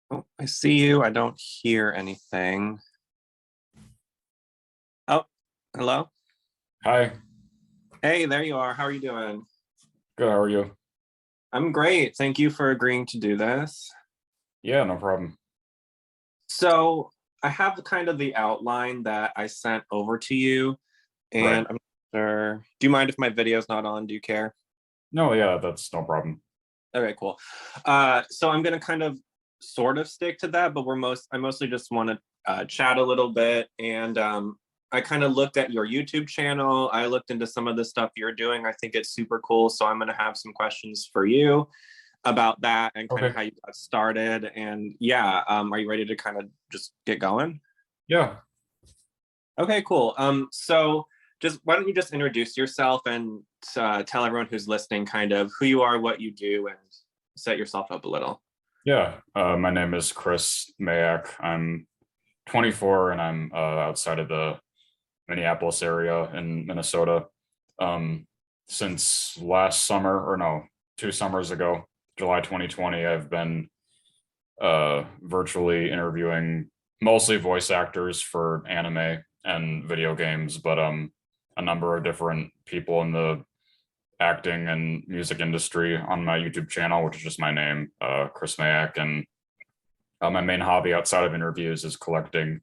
Oh, I see you. I don't hear anything. Oh, hello. Hi, Hey, there you are. How are you doing? good. How are you? I'm great. Thank you for agreeing to do this. Yeah, no problem. So, I have kind of the outline that I sent over to you, Right. and I'm not sure. Do you mind if my video's not on? Do you care? No, yeah, that's no problem. Okay, cool. So I'm gonna kind of sort of stick to that, but I mostly just want to chat a little bit. And I kind of looked at your YouTube channel. I looked into some of the stuff you're doing. I think it's super cool. So I'm gonna have some questions for you about that and kind of Okay. how you got started. And yeah, are you ready to kind of just get going? Yeah. Okay, cool. So just why don't you just introduce yourself and tell everyone who's listening kind of who you are, what you do, and set yourself up a little. Yeah. My name is Chris Mayak. I'm 24 and I'm outside of the Minneapolis area in Minnesota. Um, since last summer, or no, 2 summers ago, July 2020, I've been virtually interviewing mostly voice actors for anime and video games, but a number of different people in the acting and music industry on my YouTube channel, which is just my name, Chris Mayak. And my main hobby outside of interviews is collecting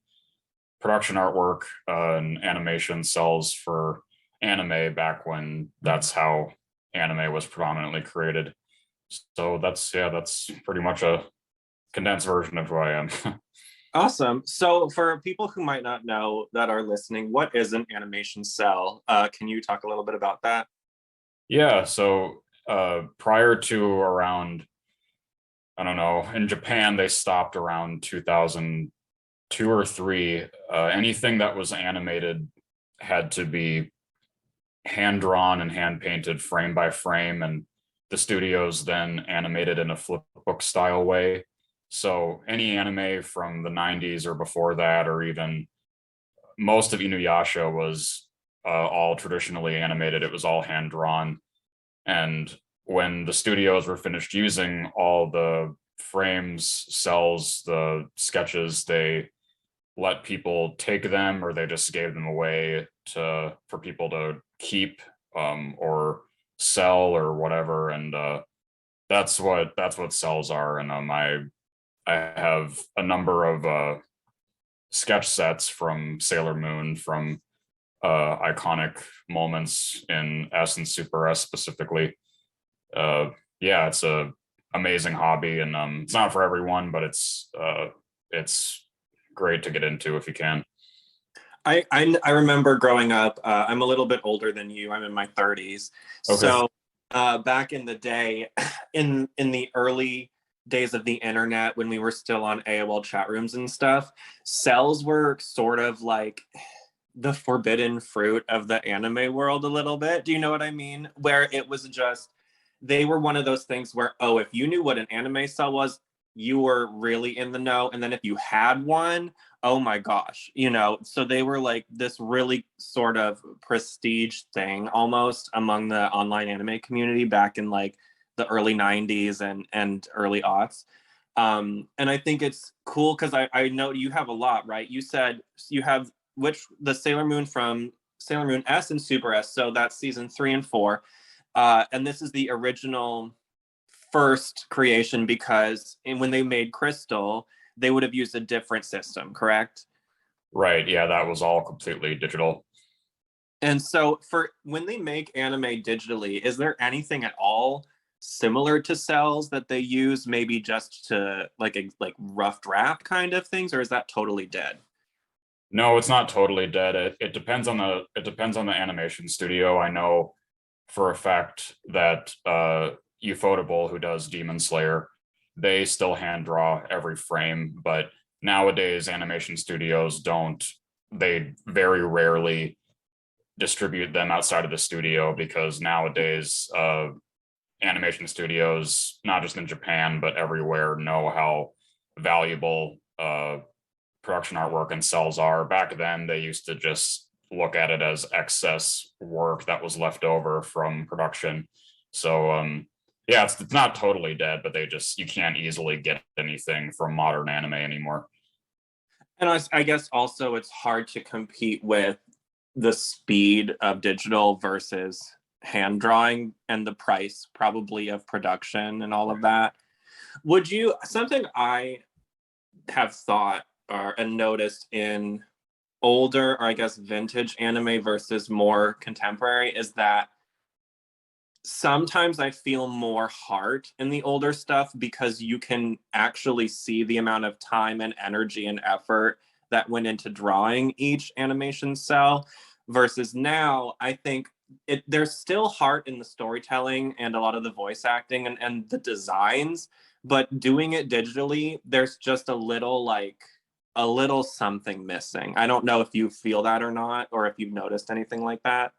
production artwork and animation cells for anime back when that's how anime was predominantly created. So that's pretty much a condensed version of who I am. Awesome. So, for people who might not know that are listening, what is an animation cell? Can you talk a little bit about that? Yeah, so prior to around, I don't know, in Japan, they stopped around 2002 or three. Anything that was animated had to be hand drawn and hand painted frame by frame. And the studios then animated in a flip book style way. So any anime from the 90s or before that, or even most of Inuyasha was all traditionally animated. It was all hand drawn. And when the studios were finished using all the frames, cells, the sketches, they let people take them or they just gave them away to for people to keep or sell or whatever. And that's what cells are. And I have a number of sketch sets from Sailor Moon, from iconic moments in S and Super S specifically. uh yeah, it's a amazing hobby, and it's not for everyone, but it's great to get into if you can. I remember growing up. I'm a little bit older than you. I'm in my 30s. Okay. So, back in the day, in the early days of the internet, when we were still on AOL chat rooms and stuff, cells were sort of like the forbidden fruit of the anime world a little bit. Do you know what I mean? Where it was just they were one of those things where, oh, if you knew what an anime cell was, you were really in the know. And then if you had one, oh my gosh, so they were like this really sort of prestige thing almost among the online anime community back in like the early 90s and early aughts. And I think it's cool because I know you have a lot, right? You said you have which the Sailor Moon from Sailor Moon S and Super S. So that's season 3 and 4. And this is the original first creation because when they made Crystal, they would have used a different system, correct? Right, yeah, that was all completely digital. And so for when they make anime digitally, is there anything at all similar to cells that they use maybe just to like rough draft kind of things, or is that totally dead? No, it's not totally dead. It depends on the animation studio. I know for a fact that Ufotable, who does Demon Slayer, they still hand draw every frame, but nowadays animation studios don't. They very rarely distribute them outside of the studio because nowadays animation studios, not just in Japan but everywhere, know how valuable production artwork and cells are. Back then, they used to just look at it as excess work that was left over from production. So Yeah, it's not totally dead, but you can't easily get anything from modern anime anymore. And I guess also it's hard to compete with the speed of digital versus hand drawing and the price probably of production and all of that. Would you, something I have thought and noticed in older, or I guess vintage anime versus more contemporary, is that sometimes I feel more heart in the older stuff because you can actually see the amount of time and energy and effort that went into drawing each animation cell. Versus now, I think there's still heart in the storytelling and a lot of the voice acting and the designs, but doing it digitally, there's just a little something missing. I don't know if you feel that or not, or if you've noticed anything like that.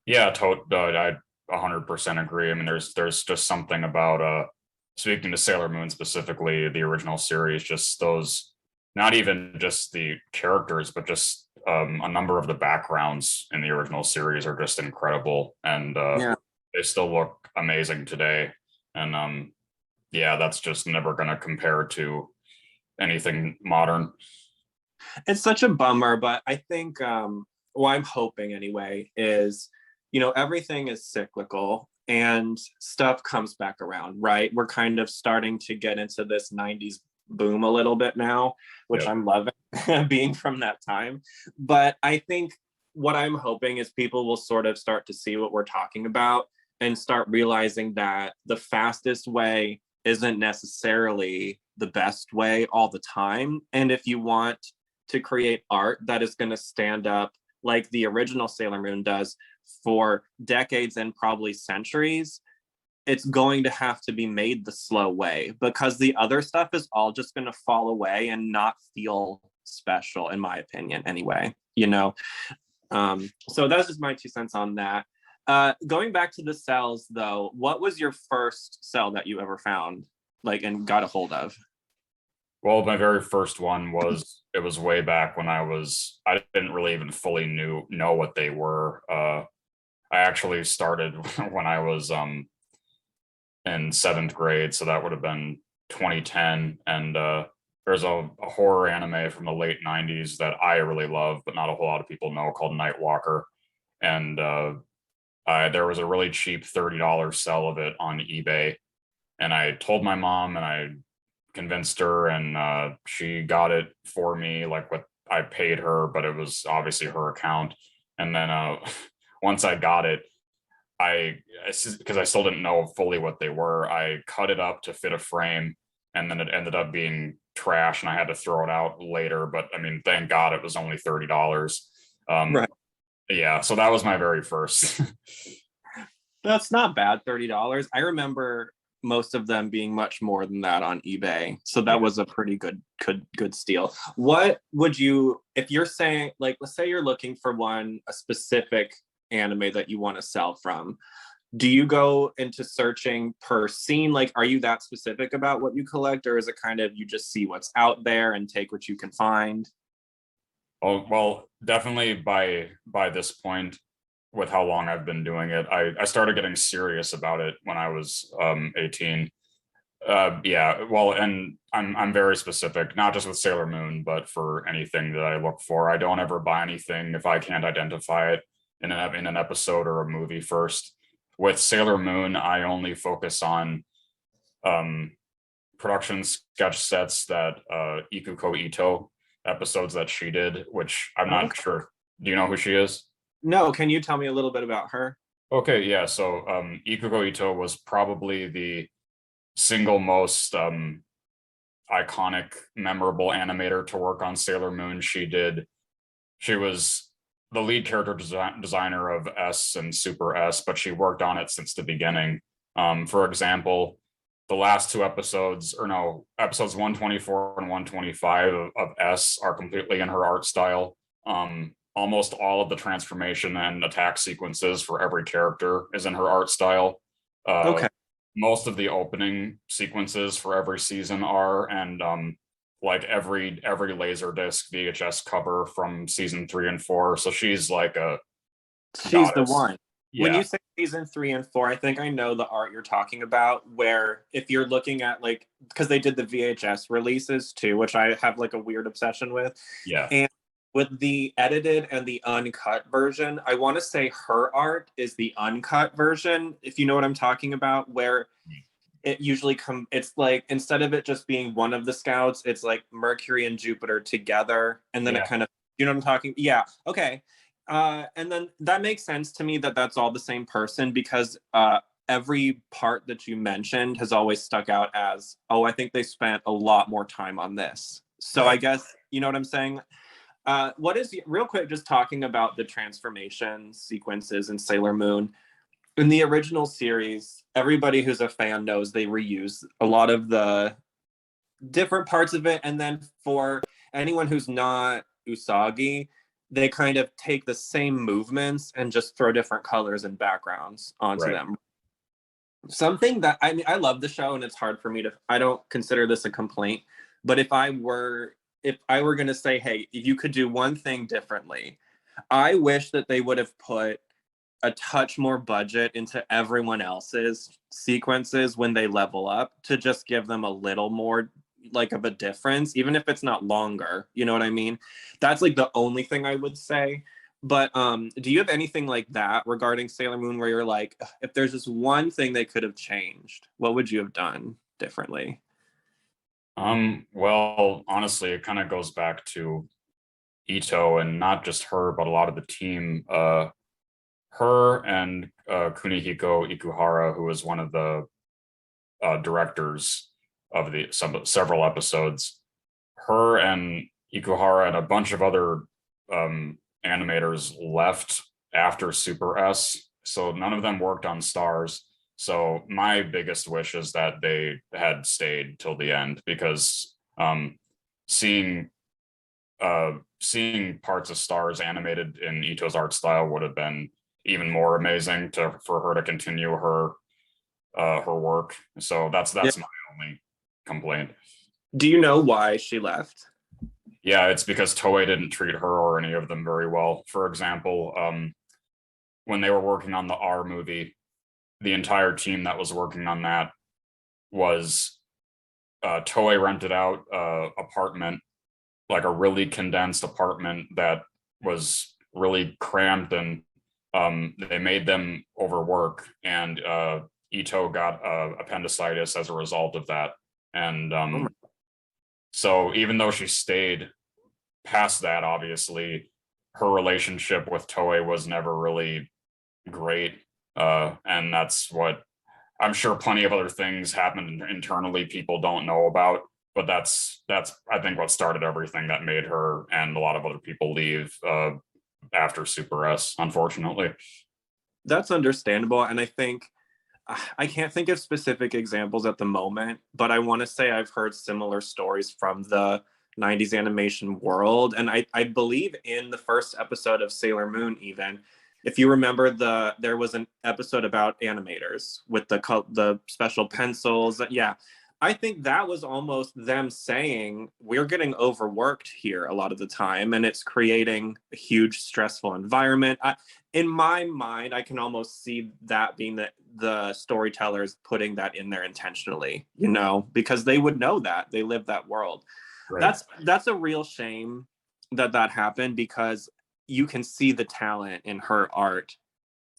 Yeah, I 100% agree. I mean, there's just something about speaking to Sailor Moon specifically, the original series, just those, not even just the characters, but just a number of the backgrounds in the original series are just incredible, and Yeah. they still look amazing today. And yeah, that's just never going to compare to anything modern. It's such a bummer, but I think what I'm hoping anyway is, everything is cyclical and stuff comes back around, right? We're kind of starting to get into this 90s boom a little bit now, which Yep. I'm loving being from that time. But I think what I'm hoping is people will sort of start to see what we're talking about and start realizing that the fastest way isn't necessarily the best way all the time. And if you want to create art that is going to stand up like the original Sailor Moon does for decades and probably centuries, it's going to have to be made the slow way because the other stuff is all just going to fall away and not feel special, in my opinion, anyway. So that's just my 2 cents on that. Going back to the cells, though, what was your first cell that you ever found, like, and got a hold of? Well, my very first one it was way back when I didn't really even fully know what they were. I actually started when I was in seventh grade, so that would have been 2010. And there's a horror anime from the late 90s that I really love, but not a whole lot of people know, called Nightwalker. And there was a really cheap $30 sell of it on eBay. And I told my mom, and I convinced her, and she got it for me, like what I paid her, but it was obviously her account. And then once I got it, because I still didn't know fully what they were, I cut it up to fit a frame, and then it ended up being trash, and I had to throw it out later. But I mean, thank God it was only $30. Right. Yeah, so that was my very first. That's not bad, $30. I remember most of them being much more than that on eBay. So that Yeah. was a pretty good steal. What would you, if you're saying, like, let's say you're looking for a specific anime that you want to sell from, do you go into searching per scene? Like, are you that specific about what you collect, or is it kind of you just see what's out there and take what you can find? Oh, well, definitely by this point, with how long I've been doing it, I started getting serious about it when I was 18. Yeah, well, and I'm very specific, not just with Sailor Moon, but for anything that I look for. I don't ever buy anything if I can't identify it in an episode or a movie first. With Sailor Moon, I only focus on um, production sketch sets that Ikuko Ito episodes that she did, which I'm not Okay. sure. Do you know who she is? No, can you tell me a little bit about her? Okay, yeah. So Ikuko Ito was probably the single most iconic, memorable animator to work on Sailor Moon. She was the lead character designer of S and Super S, but she worked on it since the beginning. For example, the last two episodes, or no, episodes 124 and 125 of S are completely in her art style. Almost all of the transformation and attack sequences for every character is in her art style. Uh, Okay. Most of the opening sequences for every season are, and like every Laserdisc VHS cover from season 3 and 4. So she's like a She's the goddess. one. When you Yeah. say season 3 and 4, I think I know the art you're talking about, where if you're looking at like, because they did the VHS releases too, which I have like a weird obsession with. Yeah, And with the edited and the uncut version, I want to say her art is the uncut version, if you know what I'm talking about, where it usually it's like instead of it just being one of the scouts, it's like Mercury and Jupiter together, and then it yeah, kind of, you know what I'm talking, yeah, okay. And then that makes sense to me that that's all the same person, because every part that you mentioned has always stuck out as, oh, I think they spent a lot more time on this. So I right. guess, you know what I'm saying. What is, real quick, just talking about the transformation sequences in Sailor Moon in the original series, everybody who's a fan knows they reuse a lot of the different parts of it. And then for anyone who's not Usagi, they kind of take the same movements and just throw different colors and backgrounds onto Right. them. Something that, I mean, I love the show and it's hard for me to, I don't consider this a complaint, but if I were going to say, hey, if you could do one thing differently, I wish that they would have put a touch more budget into everyone else's sequences when they level up, to just give them a little more like of a difference, even if it's not longer, you know what I mean? That's like the only thing I would say. But do you have anything like that regarding Sailor Moon, where you're like, if there's just one thing they could have changed, what would you have done differently? Well, honestly, it kind of goes back to Ito, and not just her, but a lot of the team. Her and Kunihiko Ikuhara, who was one of the directors of several episodes. Her and Ikuhara and a bunch of other animators left after Super S, so none of them worked on Stars. So my biggest wish is that they had stayed till the end, because seeing seeing parts of Stars animated in Ito's art style would have been even more amazing for her to continue her work. So that's Yeah. my only complaint. Do you know why she left? Yeah, it's because Toei didn't treat her or any of them very well. For example, when they were working on the R movie, the entire team that was working on that was Toei rented out apartment, like a really condensed apartment that was really cramped, and they made them overwork, and Ito got appendicitis as a result of that. And Oh my, so even though she stayed past that, obviously, her relationship with Toei was never really great. And that's what I'm sure plenty of other things happened internally people don't know about. But that's I think what started everything that made her and a lot of other people leave after Super S, unfortunately. that's understandable. And I think I can't think of specific examples at the moment, but I want to say I've heard similar stories from the 90s animation world. And I believe in the first episode of Sailor Moon, even, if you remember, there was an episode about animators with the special pencils. Yeah. I think that was almost them saying, we're getting overworked here a lot of the time, and it's creating a huge stressful environment. In my mind, I can almost see that being the storytellers putting that in there intentionally, because they would know that they live that world. Right. That's a real shame that happened, because you can see the talent in her art.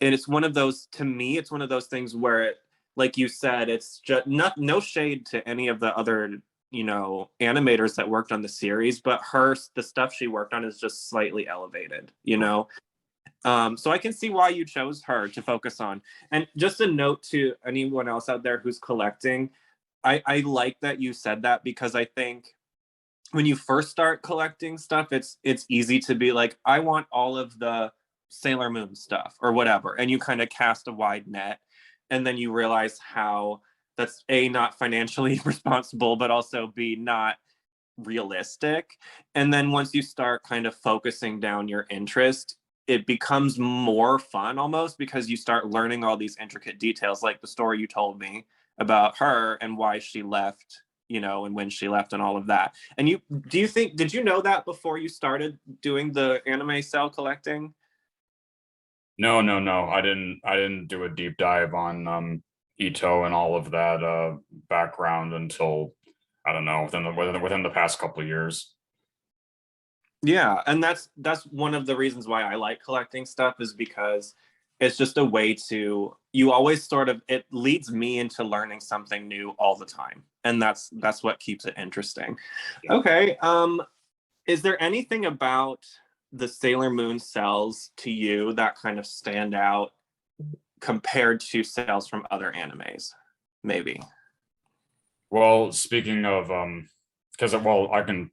And it's one of those, to me, it's one of those things where like you said, it's just no shade to any of the other animators that worked on the series, but the stuff she worked on is just slightly elevated. So I can see why you chose her to focus on. And just a note to anyone else out there who's collecting, I like that you said that, because I think when you first start collecting stuff, it's easy to be like, I want all of the Sailor Moon stuff or whatever, and you kind of cast a wide net, and then you realize how that's A, not financially responsible, but also B, not realistic. And then once you start kind of focusing down your interest, it becomes more fun almost, because you start learning all these intricate details, like the story you told me about her and why she left, and when she left and all of that. And did you know that before you started doing the anime cell collecting? No. I didn't do a deep dive on Ito and all of that background until I don't know within the past couple of years. Yeah, and that's one of the reasons why I like collecting stuff is because it's just a way to you always sort of it leads me into learning something new all the time. And that's what keeps it interesting. Yeah. Okay, is there anything about the Sailor Moon cells to you that kind of stand out compared to cells from other animes? Maybe. Well, speaking of because well, I can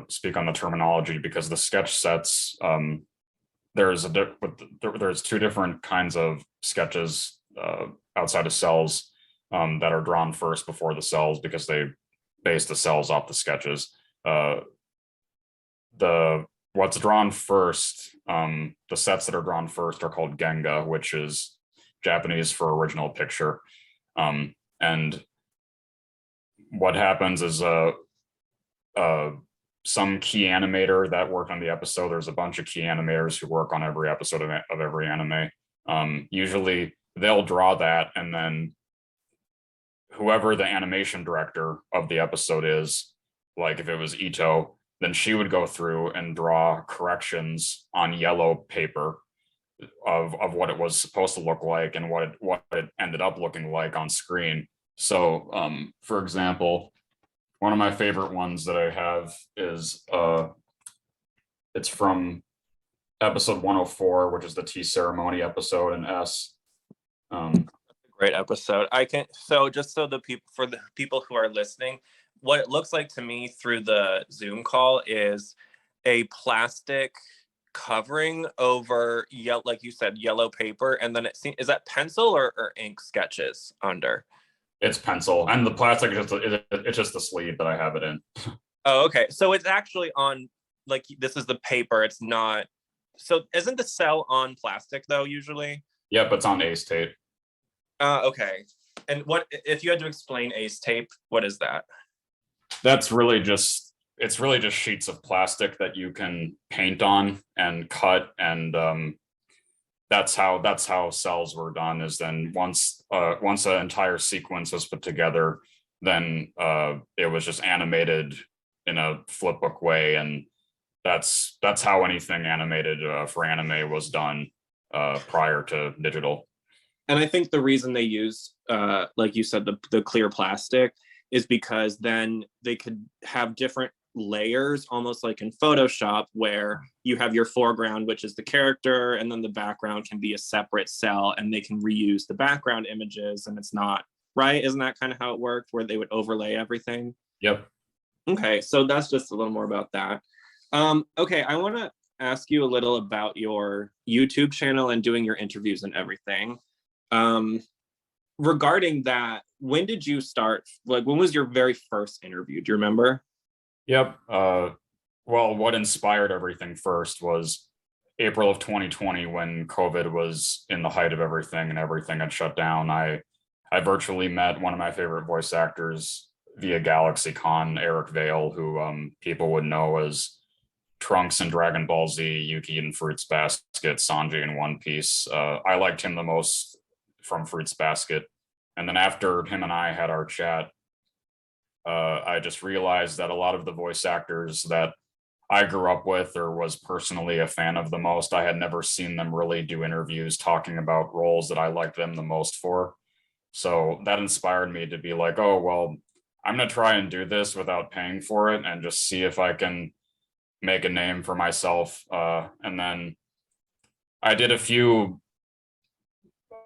speak on the terminology because the sketch sets there's two different kinds of sketches outside of cells that are drawn first before the cells because they base the cells off the sketches. Uh, the what's drawn first, the sets that are drawn first are called Genga, which is Japanese for original picture. And what happens is uh, some key animator that worked on the episode. There's a bunch of key animators who work on every episode of every anime. Usually they'll draw that, and then whoever the animation director of the episode is, like if it was Ito, then she would go through and draw corrections on yellow paper of what it was supposed to look like and what it ended up looking like on screen. So, for example, one of my favorite ones that I have is it's from episode 104, which is the tea ceremony episode in S. Great episode. I can so just so the people for the people who are listening, what it looks like to me through the Zoom call is a plastic covering over yellow, like you said, yellow paper, and then is that pencil or ink sketches under? It's pencil, and the plastic is it's just the sleeve that I have it in. Oh, okay. So it's actually on like this is the paper. It's not. So isn't the cell on plastic though usually? Yep, it's on Ace tape. Okay. And what if you had to explain ace tape? What is that? That's really just it's really just sheets of plastic that you can paint on and cut, and that's how cells were done. Is then once an entire sequence was put together, then it was just animated in a flipbook way, and that's how anything animated for anime was done prior to digital. And I think the reason they use, like you said, the clear plastic is because then they could have different layers, almost like in Photoshop, where you have your foreground, which is the character, and then the background can be a separate cell, and they can reuse the background images, and it's not right. Isn't that kind of how it worked, where they would overlay everything? Yep. Okay, so that's just a little more about that. Okay, I want to ask you a little about your YouTube channel and doing your interviews and everything. Um, Regarding that, when did you start? Like, when was your very first interview? Do you remember? Yep. Well, what inspired everything first was April of 2020 when COVID was in the height of everything and everything had shut down. I virtually met one of my favorite voice actors via GalaxyCon, Eric Vale, who people would know as Trunks in Dragon Ball Z, Yuki in Fruits Basket, Sanji in One Piece. I liked him the most from Fruits Basket. And then after him and I had our chat, I just realized that a lot of the voice actors that I grew up with or was personally a fan of the most, I had never seen them really do interviews talking about roles that I liked them the most for. So that inspired me to be like, oh, well, I'm going to try and do this without paying for it and just see if I can make a name for myself. And then I did a few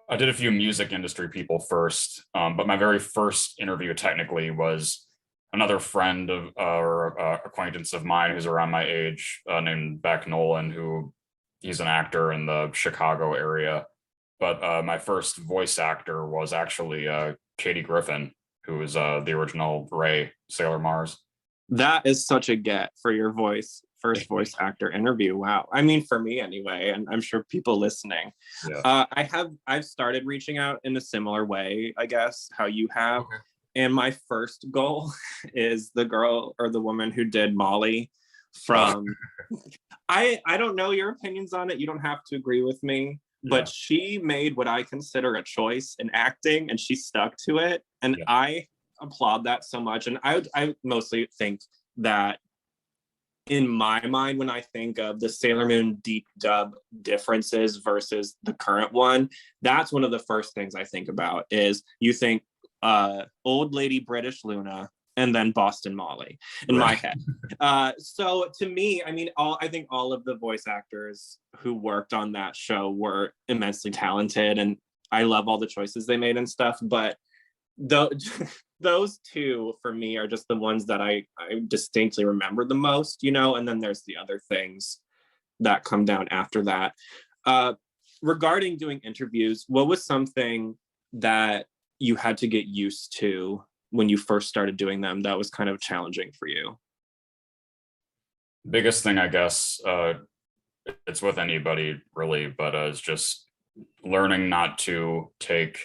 music industry people first, but my very first interview technically was another friend of or acquaintance of mine who's around my age, named Beck Nolan, who he's an actor in the Chicago area. But my first voice actor was actually Katie Griffin, who is the original Ray, Sailor Mars. That is such a get for your first voice actor interview. Wow. I mean, for me anyway, and I'm sure people listening. Yeah. I've started reaching out in a similar way, I guess, how you have. Okay. And my first goal is the girl or the woman who did Molly from I don't know your opinions on it. You don't have to agree with me, but she made what I consider a choice in acting, and she stuck to it. And I applaud that so much. And I mostly think that in my mind, when I think of the Sailor Moon deep dub differences versus the current one, that's one of the first things I think about. Is you think old lady British Luna and then Boston Molly in my head. So to me, I mean, I think all of the voice actors who worked on that show were immensely talented, and I love all the choices they made and stuff. But those two for me are just the ones that I distinctly remember the most, and then there's the other things that come down after that. Regarding doing interviews, what was something that you had to get used to when you first started doing them that was kind of challenging for you? Biggest thing, I guess, it's with anybody really, but it's just learning not to take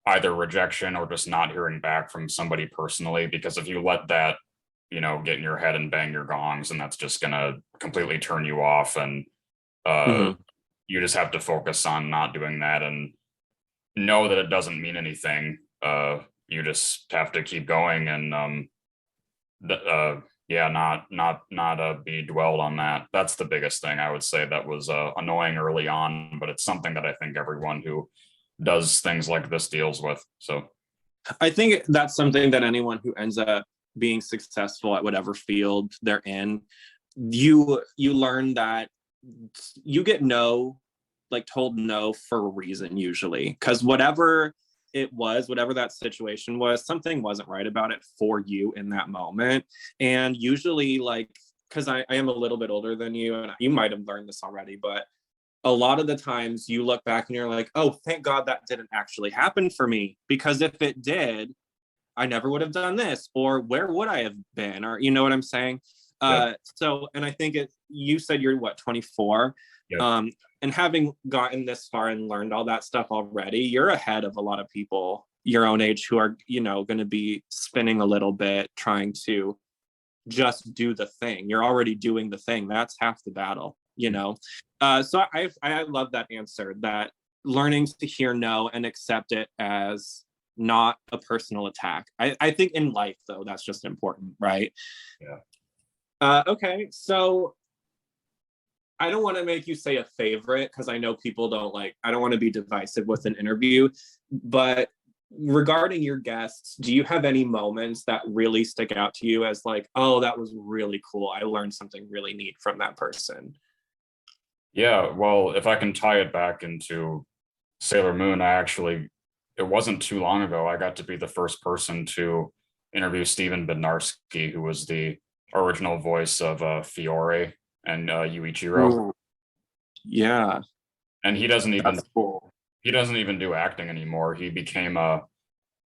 either rejection or just not hearing back from somebody personally, because if you let that, get in your head and bang your gongs, and that's just gonna completely turn you off. And you just have to focus on not doing that and know that it doesn't mean anything. You just have to keep going and not be dwelled on that. That's the biggest thing I would say that was annoying early on, but it's something that I think everyone who does things like this deals with. So I think that's something that anyone who ends up being successful at whatever field they're in, you learn that you get told no for a reason usually, because whatever that situation was, something wasn't right about it for you in that moment. And usually, because I am a little bit older than you, and you might have learned this already, but a lot of the times you look back and you're like, oh, thank God that didn't actually happen for me, because if it did, I never would have done this, or where would I have been, or you know what I'm saying? So, and I think you said you're 24. And having gotten this far and learned all that stuff already, you're ahead of a lot of people your own age who are, going to be spinning a little bit, trying to just do the thing. You're already doing the thing. That's half the battle, So I love that answer, that learning to hear no and accept it as not a personal attack. I think in life, though, that's just important, right? Okay, so I don't want to make you say a favorite, because I know people I don't want to be divisive with an interview, but regarding your guests, do you have any moments that really stick out to you as oh, that was really cool, I learned something really neat from that person? Yeah, well, if I can tie it back into Sailor Moon, it wasn't too long ago, I got to be the first person to interview Steven Bednarski, who was the original voice of Fiore and Yuichiro. Ooh. Yeah. And he doesn't even cool. He doesn't even do acting anymore. He became a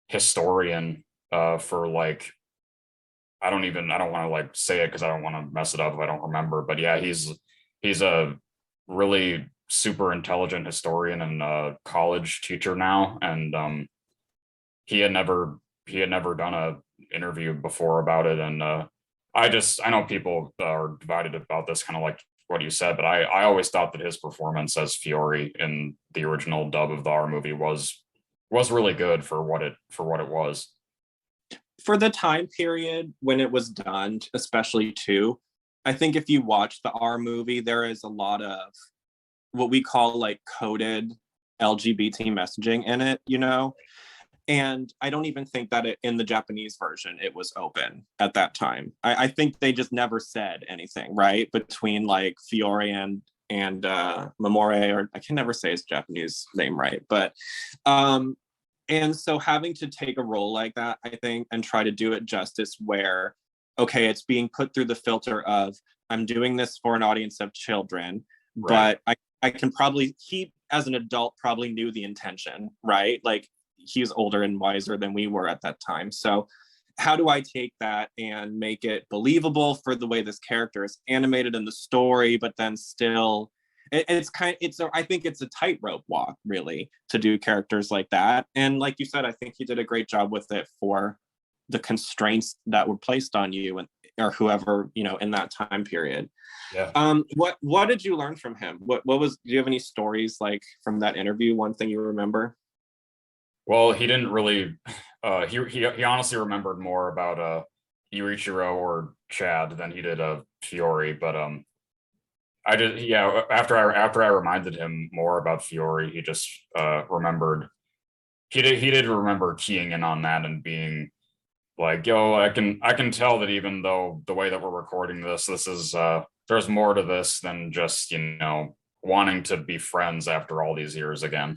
historian for I don't want to say it because I don't want to mess it up if I don't remember. But yeah, he's a really super intelligent historian and a college teacher now. And he had never done a interview before about it. And I know people are divided about this, kind of like what you said, but I always thought that his performance as Fiore in the original dub of the R movie was really good for what it was. For the time period when it was done, especially too, I think if you watch the R movie, there is a lot of what we call coded LGBT messaging in it, And I don't even think that in the Japanese version, it was open at that time. I think they just never said anything, right? Between Fiore and Mamore, or I can never say his Japanese name right. But, and so having to take a role like that, I think, and try to do it justice where, okay, it's being put through the filter of, I'm doing this for an audience of children, right. But I can he as an adult probably knew the intention, right? He's older and wiser than we were at that time. So how do I take that and make it believable for the way this character is animated in the story, but then still I think it's a tightrope walk, really, to do characters like that. And like you said, I think you did a great job with it for the constraints that were placed on you or whoever, in that time period. Yeah. What did you learn from him? Do you have any stories like from that interview? One thing you remember? Well, he didn't really. He honestly remembered more about Iichiro or Chad than he did Fiore. But I did. Yeah. After I reminded him more about Fiore, he just remembered. He did remember keying in on that and being like, "Yo, I can tell that even though the way that we're recording this is there's more to this than just wanting to be friends after all these years again."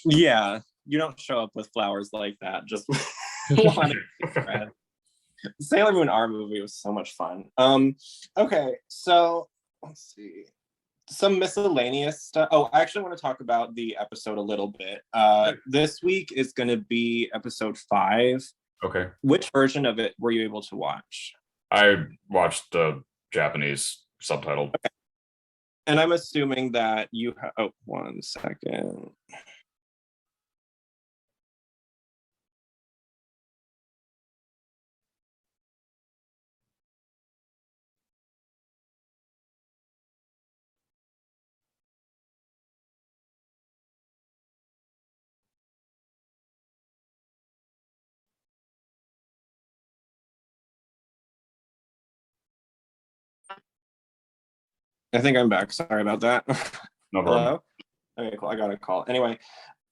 Yeah, you don't show up with flowers like that. Just wanting to be friends. Sailor Moon R movie was so much fun. Okay, so let's see. Some miscellaneous stuff. Oh, I actually want to talk about the episode a little bit. This week is going to be episode 5. Okay. Which version of it were you able to watch? I watched the Japanese subtitled. Okay. And I'm assuming that you have. Oh, 1 second. I think I'm back. Sorry about that. No problem. Hello? Okay, cool. I got a call. Anyway,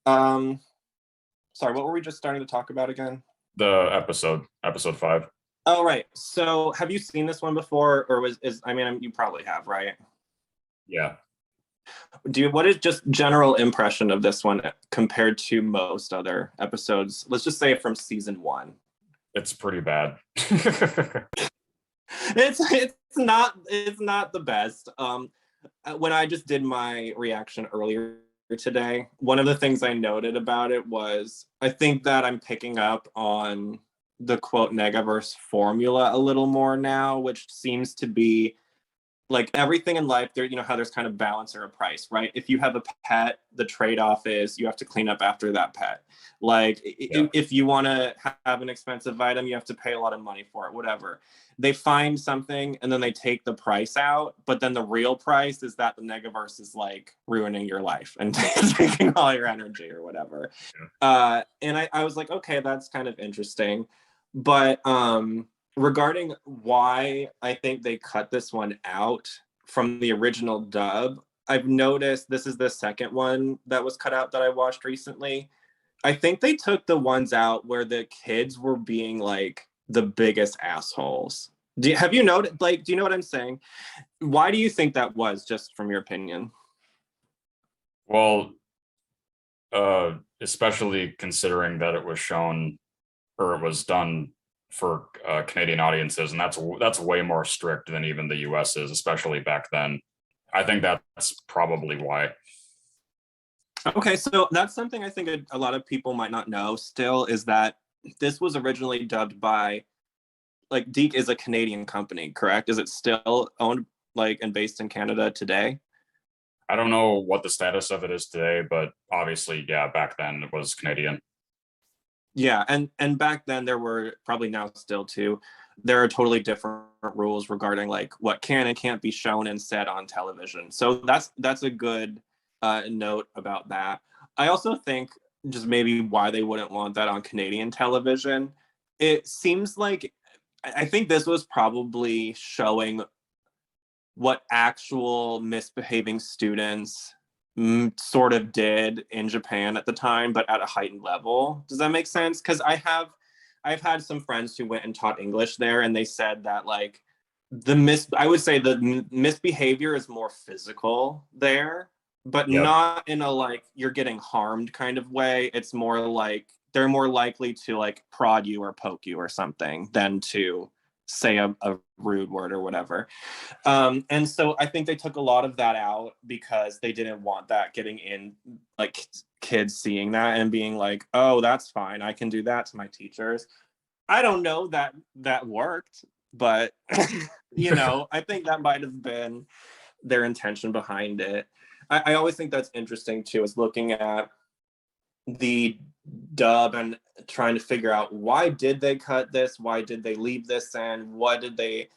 sorry, what were we just starting to talk about again? The episode 5. Oh, right. So have you seen this one before, or you probably have, right? Yeah. What is just general impression of this one compared to most other episodes? Let's just say from season 1. It's pretty bad. It's not the best. When I just did my reaction earlier today, one of the things I noted about it was I think that I'm picking up on the quote Negaverse formula a little more now, which seems to be like everything in life there, how there's kind of balance or a price, right? If you have a pet, the trade-off is you have to clean up after that pet. Like if you want to have an expensive item, you have to pay a lot of money for it, whatever. They find something and then they take the price out, but then the real price is that the Negaverse is like ruining your life and taking all your energy or whatever. And I was like, okay, that's kind of interesting. But regarding why I think they cut this one out from the original dub, I've noticed this is the second one that was cut out that I watched recently. I think they took the ones out where the kids were being like the biggest assholes. Have you noticed, like, do you know what I'm saying? Why do you think that was, just from your opinion? Well, especially considering that it was shown or it was done for Canadian audiences, and that's way more strict than even the US is, especially back then. I think that's probably why. Okay, so that's something I think a lot of people might not know still, is that this was originally dubbed by, like, Deke is a Canadian company, correct? Is it still owned like and based in Canada today? I don't know what the status of it is today, but obviously, yeah, back then it was Canadian. Yeah, and back then there were, probably now still too, there are totally different rules regarding like what can and can't be shown and said on television. So that's a good note about that. I also think just maybe why they wouldn't want that on Canadian television. It seems like I think this was probably showing what actual misbehaving students sort of did in Japan at the time, but at a heightened level. Does that make sense? Because I've had some friends who went and taught English there, and they said that like I would say the misbehavior is more physical there, but Yep. not in a like you're getting harmed kind of way. It's more like they're more likely to like prod you or poke you or something than to say a rude word or whatever. And so I think they took a lot of that out because they didn't want that getting in, like kids seeing that and being like, oh, that's fine, I can do that to my teachers. I don't know that that worked, but I think that might have been their intention behind it. I always think that's interesting too, is looking at the dub and trying to figure out why did they cut this, why did they leave this in, what did they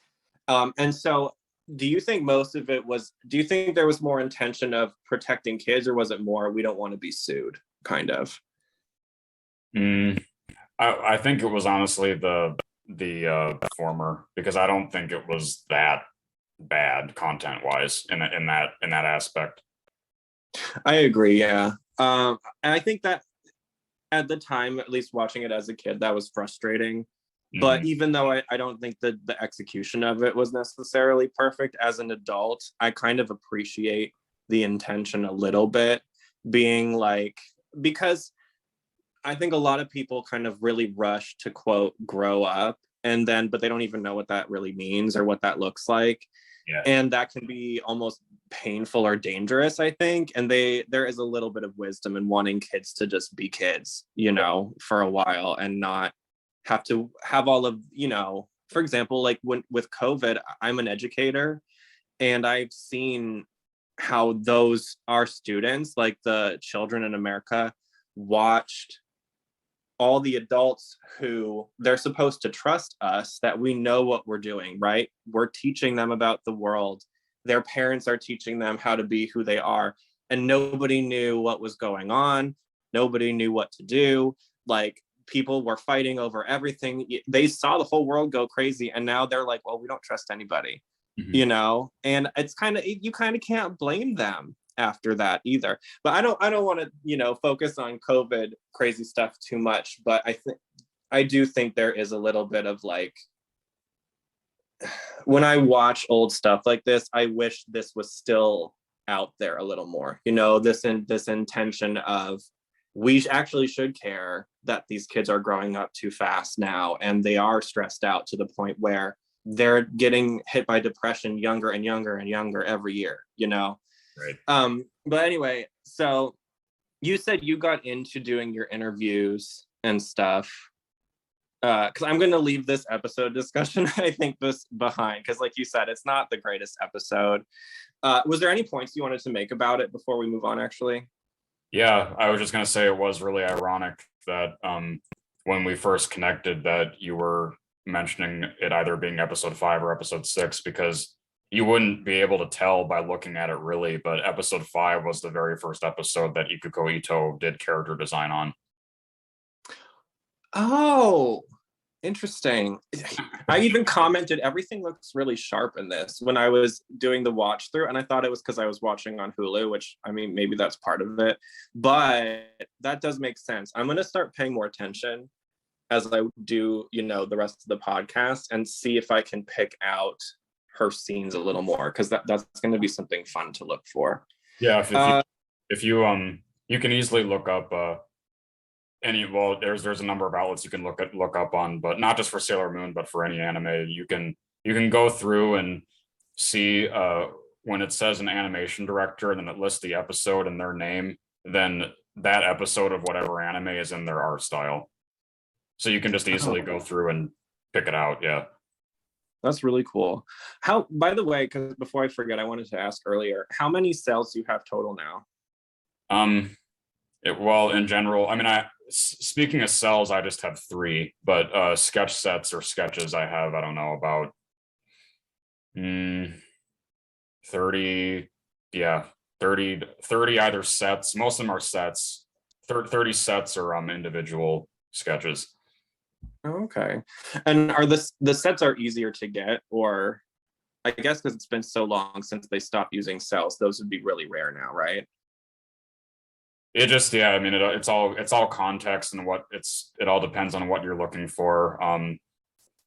and so do you think most of it was, do you think there was more intention of protecting kids, or was it more we don't want to be sued kind of? I think it was honestly the former, because I don't think it was that bad content wise in that aspect. I agree, yeah. And I think that at the time, at least watching it as a kid, that was frustrating. But even though I don't think that the execution of it was necessarily perfect, as an adult, I kind of appreciate the intention a little bit, being like, because I think a lot of people kind of really rush to quote grow up, and then but they don't even know what that really means or what that looks like. Yeah. And that can be almost painful or dangerous, I think. And there is a little bit of wisdom in wanting kids to just be kids, you know, for a while, and not have to have all of, you know, for example, like when with COVID, I'm an educator, and I've seen how those our students, like the children in America, watched all the adults who they're supposed to trust us, that we know what we're doing, right? We're teaching them about the world. Their parents are teaching them how to be who they are. And nobody knew what was going on. Nobody knew what to do. Like, people were fighting over everything. They saw the whole world go crazy. And now they're like, well, we don't trust anybody, you know? And it's kind of, you kind of can't blame them after that either. But I don't want to, you know, focus on COVID crazy stuff too much. But I do think there is a little bit of like, when I watch old stuff like this, I wish this was still out there a little more, you know, this intention of, we actually should care that these kids are growing up too fast now, and they are stressed out to the point where they're getting hit by depression younger and younger and younger every year, you know? Right. But anyway, so you said you got into doing your interviews and stuff. Because I'm going to leave this episode discussion, I think, this behind, because like you said, it's not the greatest episode. Was there any points you wanted to make about it before we move on, actually? Yeah, I was just gonna say it was really ironic that when we first connected that you were mentioning it either being episode 5 or episode 6, because you wouldn't be able to tell by looking at it really, but episode 5 was the very first episode that Ikuko Ito did character design on. Oh, interesting. I even commented, everything looks really sharp in this, when I was doing the watch through, and I thought it was because I was watching on Hulu, which, I mean, maybe that's part of it, but that does make sense. I'm going to start paying more attention as I do, you know, the rest of the podcast, and see if I can pick out her scenes a little more, because that's going to be something fun to look for. Yeah, if you you can easily look up well, there's a number of outlets you can look up on, but not just for Sailor Moon, but for any anime. You can go through and see when it says an animation director and then it lists the episode and their name, then that episode of whatever anime is in their art style. So you can just easily go through and pick it out. Yeah. That's really cool. How, by the way, because before I forget, I wanted to ask earlier, how many cels do you have total now? Well, in general, I mean, speaking of cels, I just have 3, but sketch sets or sketches, I have, I don't know, about 30, yeah, 30 either sets. Most of them are sets. 30 sets are individual sketches. Okay. And are the sets are easier to get, or I guess because it's been so long since they stopped using cels, those would be really rare now, right? It just, yeah, I mean, it's all context, and it all depends on what you're looking for.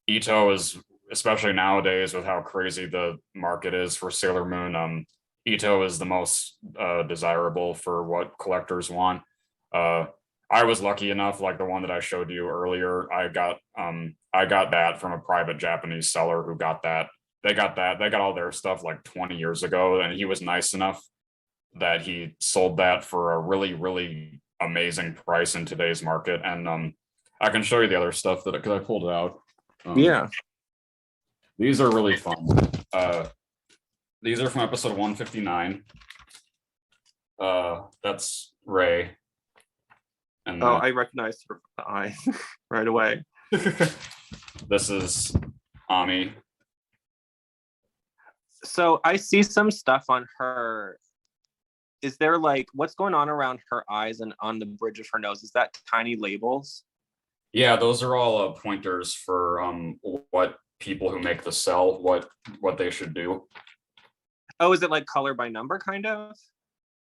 Ito is, especially nowadays with how crazy the market is for Sailor Moon, Ito is the most desirable for what collectors want. I was lucky enough, like the one that I showed you earlier, I got that from a private Japanese seller who got that. They got all their stuff like 20 years ago, and he was nice enough that he sold that for a really, really amazing price in today's market. And I can show you the other stuff because I pulled it out. Yeah. These are really fun. These are from episode 159. That's Ray. And Oh, I recognized her from the eye right away. this is Ami. So I see some stuff on her. Is there like what's going on around her eyes and on the bridge of her nose? Is that tiny labels? Yeah, those are all pointers for what people who make the cell, what they should do. Oh, is it like color by number kind of?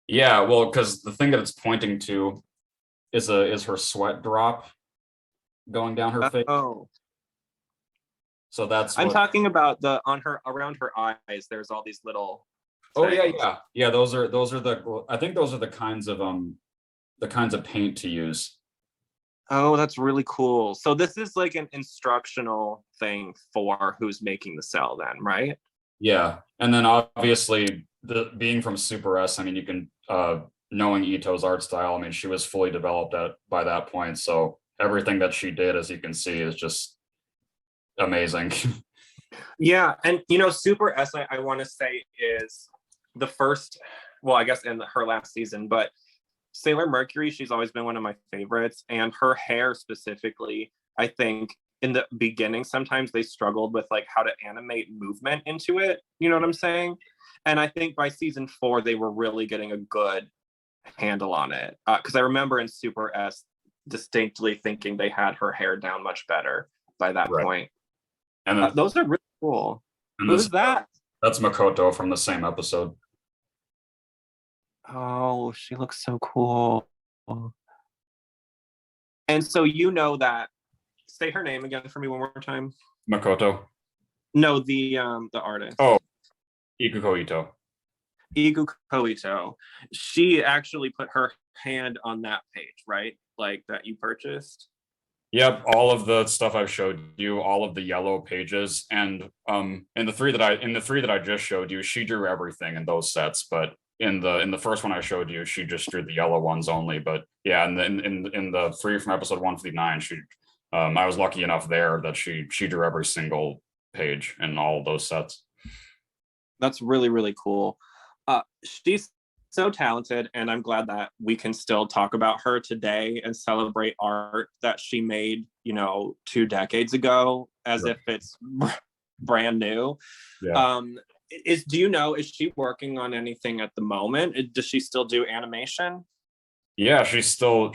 Yeah, well, because the thing that it's pointing to is her sweat drop going down her face. Oh, So that's I'm what. talking about the on her around her eyes. There's all these little Oh yeah, things. yeah. Those are the. I think those are the kinds of paint to use. Oh, that's really cool. So this is like an instructional thing for who's making the cell then, right? Yeah, and then obviously the being from Super S, I mean, you can knowing Ito's art style. I mean, she was fully developed at by that point, so everything that she did, as you can see, is just amazing. Yeah, and Super S, I want to say is the first, well, I guess in her last season, but Sailor Mercury, she's always been one of my favorites, and her hair specifically, I think in the beginning sometimes they struggled with like how to animate movement into it. You know what I'm saying? And I think by season 4 they were really getting a good handle on it because I remember in Super S distinctly thinking they had her hair down much better by that Right. point. And then Those are really cool. and Who's that? that's Makoto from the same episode. Oh, she looks so cool. And so that. Say her name again for me one more time. Makoto. No, the artist. Oh, Ikuko Ito. Igu Koito. She actually put her hand on that page, right? Like that you purchased. Yep, all of the stuff I've showed you, all of the yellow pages, and in the three that I just showed you, she drew everything in those sets. But in the first one I showed you, she just drew the yellow ones only. But yeah, and then in the three from episode 159, she I was lucky enough there that she drew every single page in all of those sets. That's really, really cool. She's so talented, and I'm glad that we can still talk about her today and celebrate art that she made, 2 decades ago, as Right. if it's brand new. Yeah. Is she working on anything at the moment? Does she still do animation? Yeah, she still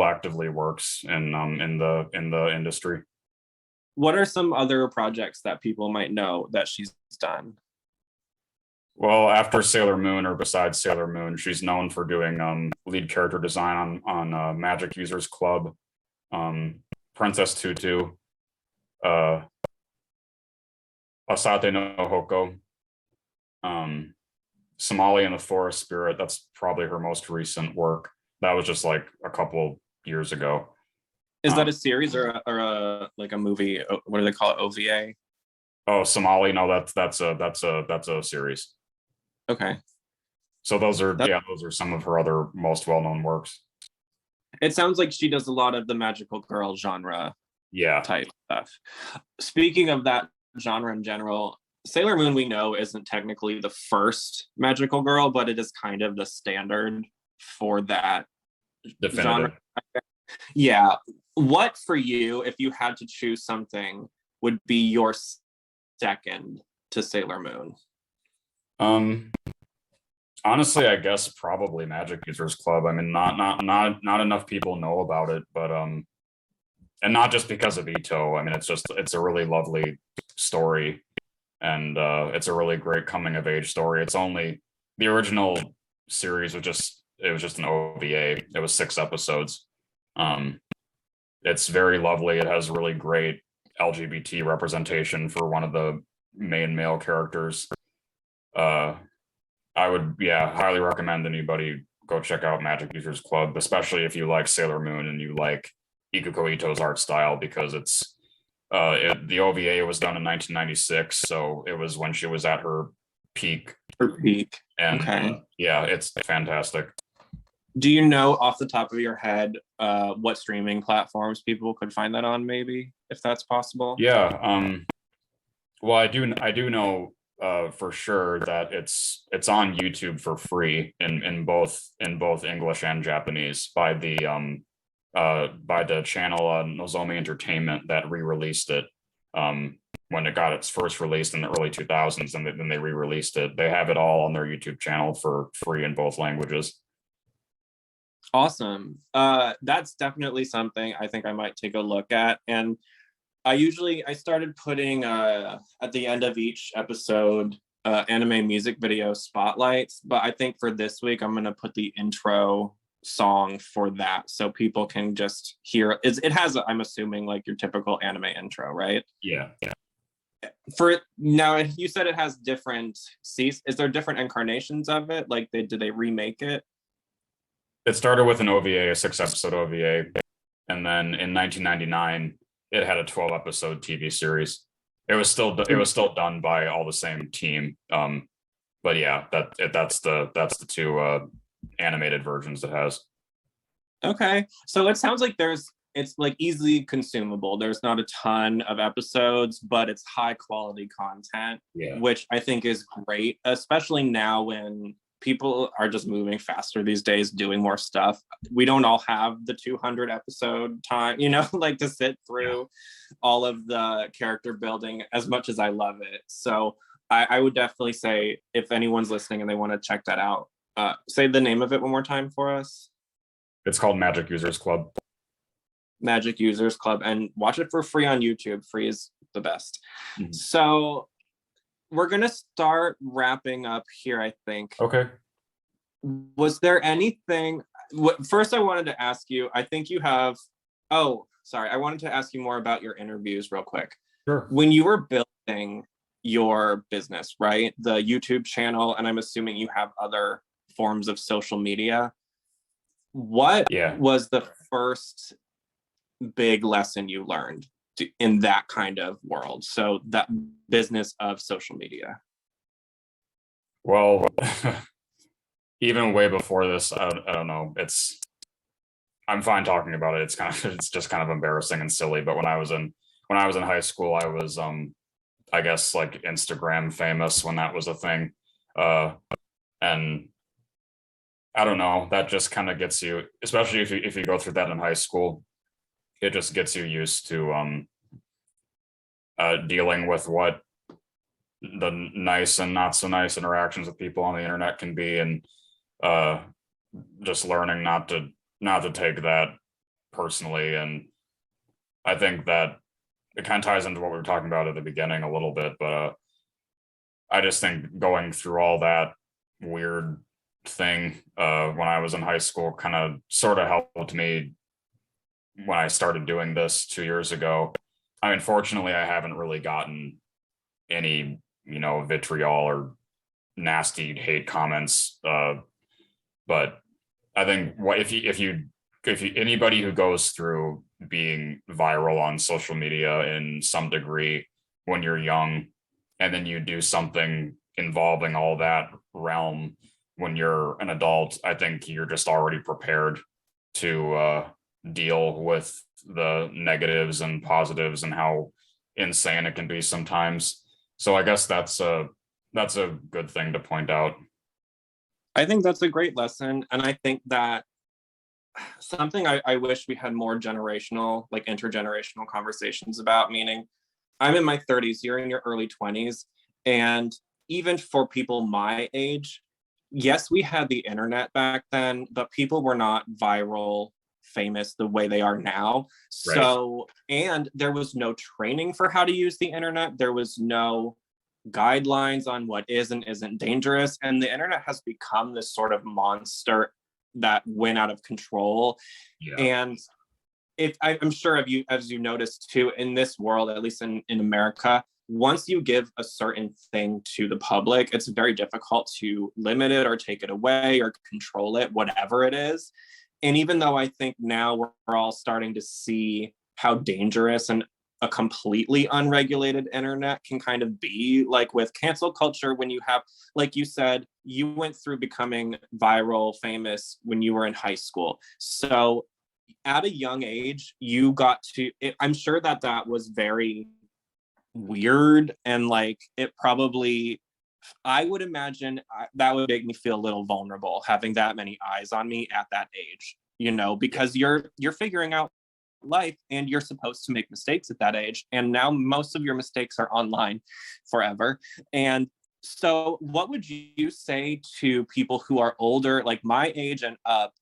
actively works in the industry. What are some other projects that people might know that she's done? Well, after Sailor Moon or besides Sailor Moon, she's known for doing lead character design on Magic Users Club, Princess Tutu, uh, Asate no Hoko, Somali and the Forest Spirit. That's probably her most recent work. That was just like a couple years ago. Is that a series or a like a movie? What do they call it? OVA? Oh, Somali. No, that's a series. Okay. So those are That, those are some of her other most well-known works. it sounds like she does a lot of the magical girl genre Yeah. type stuff. Speaking of that genre in general, Sailor Moon we know isn't technically the first magical girl, but it is kind of the standard for that Definitive. genre. Yeah. What for you, if you had to choose something, would be your second to Sailor Moon? Um, Honestly, I guess probably Magic Users Club. I mean, not enough people know about it, but and not just because of Ito. I mean, it's a really lovely story, and it's a really great coming of age story. It's only the original series was just an OVA. It was 6 episodes. Um, it's very lovely. It has really great LGBT representation for one of the main male characters. Uh, I would, yeah, highly recommend anybody go check out Magic Users Club, especially if you like Sailor Moon and you like Ikuko Ito's art style, because the OVA was done in 1996, so it was when she was at her peak. Her peak. And Okay. yeah, it's fantastic. Do you know off the top of your head what streaming platforms people could find that on, maybe, if that's possible? Yeah. Well, I do know for sure that it's on YouTube for free in both English and Japanese by by the channel Nozomi Entertainment that re-released it when it got its first release in the early 2000s, and then they re-released it. They have it all on their YouTube channel for free in both languages. Awesome. That's definitely something I think I might take a look at. And I started putting at the end of each episode anime music video spotlights, but I think for this week I'm gonna put the intro song for that so people can just hear it has I'm assuming like your typical anime intro, right? Yeah. For now, you said it has different seasons. Is there different incarnations of it? Like did they remake it? It started with an OVA, a 6-episode OVA, and then in 1999 it had a 12-episode TV series. It was still done by all the same team. But yeah, that's the two animated versions it has. Okay, so it sounds like it's like easily consumable. There's not a ton of episodes, but it's high quality content, Yeah. which I think is great, especially now when people are just moving faster these days, doing more stuff. We don't all have the 200 episode time, like to sit through all of the character building as much as I love it. So I would definitely say if anyone's listening and they want to check that out, say the name of it one more time for us. It's called Magic Users Club. Magic Users Club, and watch it for free on YouTube. Free is the best. Mhm. So we're gonna start wrapping up here, I think. Okay. Was there anything first I wanted to ask you, I think you have I wanted to ask you more about your interviews real quick. Sure. When you were building your business, right? The YouTube channel, and I'm assuming you have other forms of social media. What was the first big lesson you learned in that kind of world? So that business of social media. Well, even way before this, I don't know. I'm fine talking about it. It's just kind of embarrassing and silly. But when I was in high school, I was I guess like Instagram famous when that was a thing. And I don't know, that just kind of gets you, especially if you go through that in high school, it just gets you used to dealing with what the nice and not so nice interactions with people on the internet can be, and just learning not to take that personally. And I think that it kind of ties into what we were talking about at the beginning a little bit, but I just think going through all that weird thing when I was in high school kind of sort of helped me when I started doing this 2 years ago. I mean, fortunately, I haven't really gotten any, vitriol or nasty hate comments. But I think if you anybody who goes through being viral on social media in some degree when you're young, and then you do something involving all that realm when you're an adult, I think you're just already prepared to deal with the negatives and positives and how insane it can be sometimes. So I guess that's a good thing to point out. I think that's a great lesson. And I think that something I wish we had more generational, like intergenerational conversations about, meaning I'm in my 30s, you're in your early 20s. And even for people my age, yes, we had the internet back then, but people were not viral famous the way they are now. Right. So, and there was no training for how to use the internet. There was no guidelines on what is and isn't dangerous. And the internet has become this sort of monster that went out of control. Yeah. And I'm sure as you noticed too, in this world, at least in America, once you give a certain thing to the public, it's very difficult to limit it or take it away or control it, whatever it is. And even though I think now we're all starting to see how dangerous and a completely unregulated internet can kind of be, like with cancel culture, when you have, like you said, you went through becoming viral famous when you were in high school. So at a young age, you got to, I'm sure that was very weird, and like it probably, I would imagine that would make me feel a little vulnerable having that many eyes on me at that age. because you're figuring out life and you're supposed to make mistakes at that age. And now most of your mistakes are online forever. And so what would you say to people who are older, like my age and up,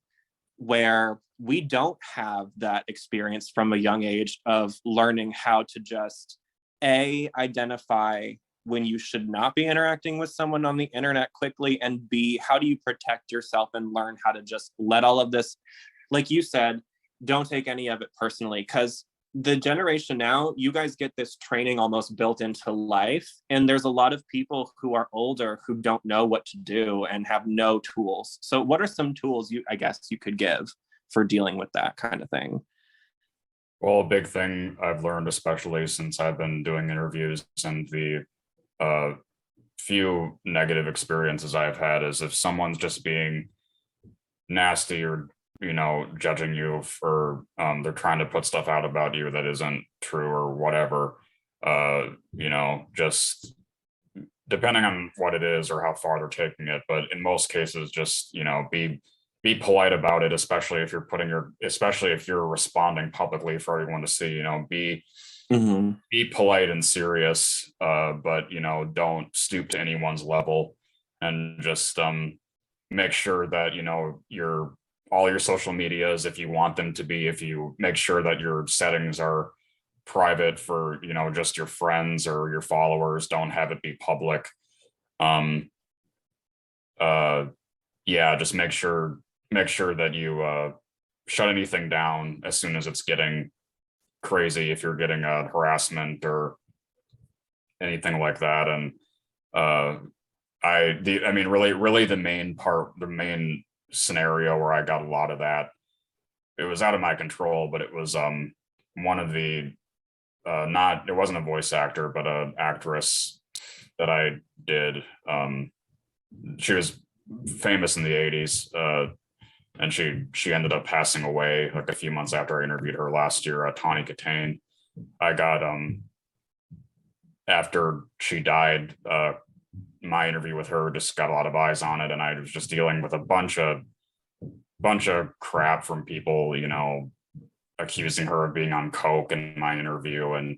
where we don't have that experience from a young age of learning how to just identify when you should not be interacting with someone on the internet quickly, and B, how do you protect yourself and learn how to just let all of this, like you said, don't take any of it personally? Because the generation now, you guys get this training almost built into life, and there's a lot of people who are older who don't know what to do and have no tools. So what are some tools I guess you could give for dealing with that kind of thing? Well, a big thing I've learned, especially since I've been doing interviews and the few negative experiences I've had, is if someone's just being nasty or judging you for they're trying to put stuff out about you that isn't true or whatever, just depending on what it is or how far they're taking it, but in most cases just be polite about it, especially if you're responding publicly for everyone to see. Be polite and serious, but don't stoop to anyone's level, and just make sure that all your social medias, if you want them to be, if you make sure that your settings are private for just your friends or your followers, don't have it be public. Just make sure that you shut anything down as soon as it's getting crazy, if you're getting harassment or anything like that. And really the main scenario where I got a lot of that, it was out of my control, but it was one of the it wasn't a voice actor, but an actress that I did. She was famous in the 80s, and she ended up passing away like a few months after I interviewed her last year. Tawny Katane. I got after she died, my interview with her just got a lot of eyes on it, and I was just dealing with a bunch of crap from people, accusing her of being on coke in my interview, and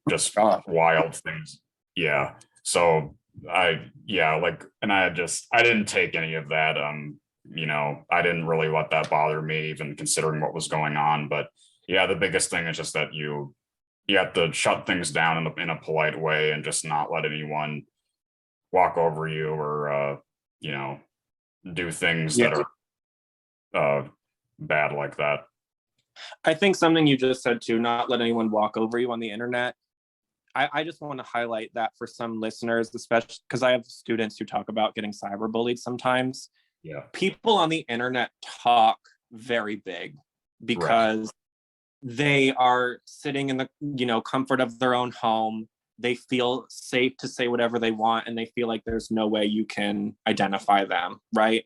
just wild things. Yeah. So I didn't take any of that. I didn't really let that bother me, even considering what was going on. But yeah, the biggest thing is just that you have to shut things down in a polite way, and just not let anyone walk over you or do things that are bad like that. I think something you just said too, not let anyone walk over you on the internet. I just want to highlight that for some listeners, especially because I have students who talk about getting cyberbullied sometimes. Yeah. People on the internet talk very big because they are sitting in the comfort of their own home. They feel safe to say whatever they want, and they feel like there's no way you can identify them, right?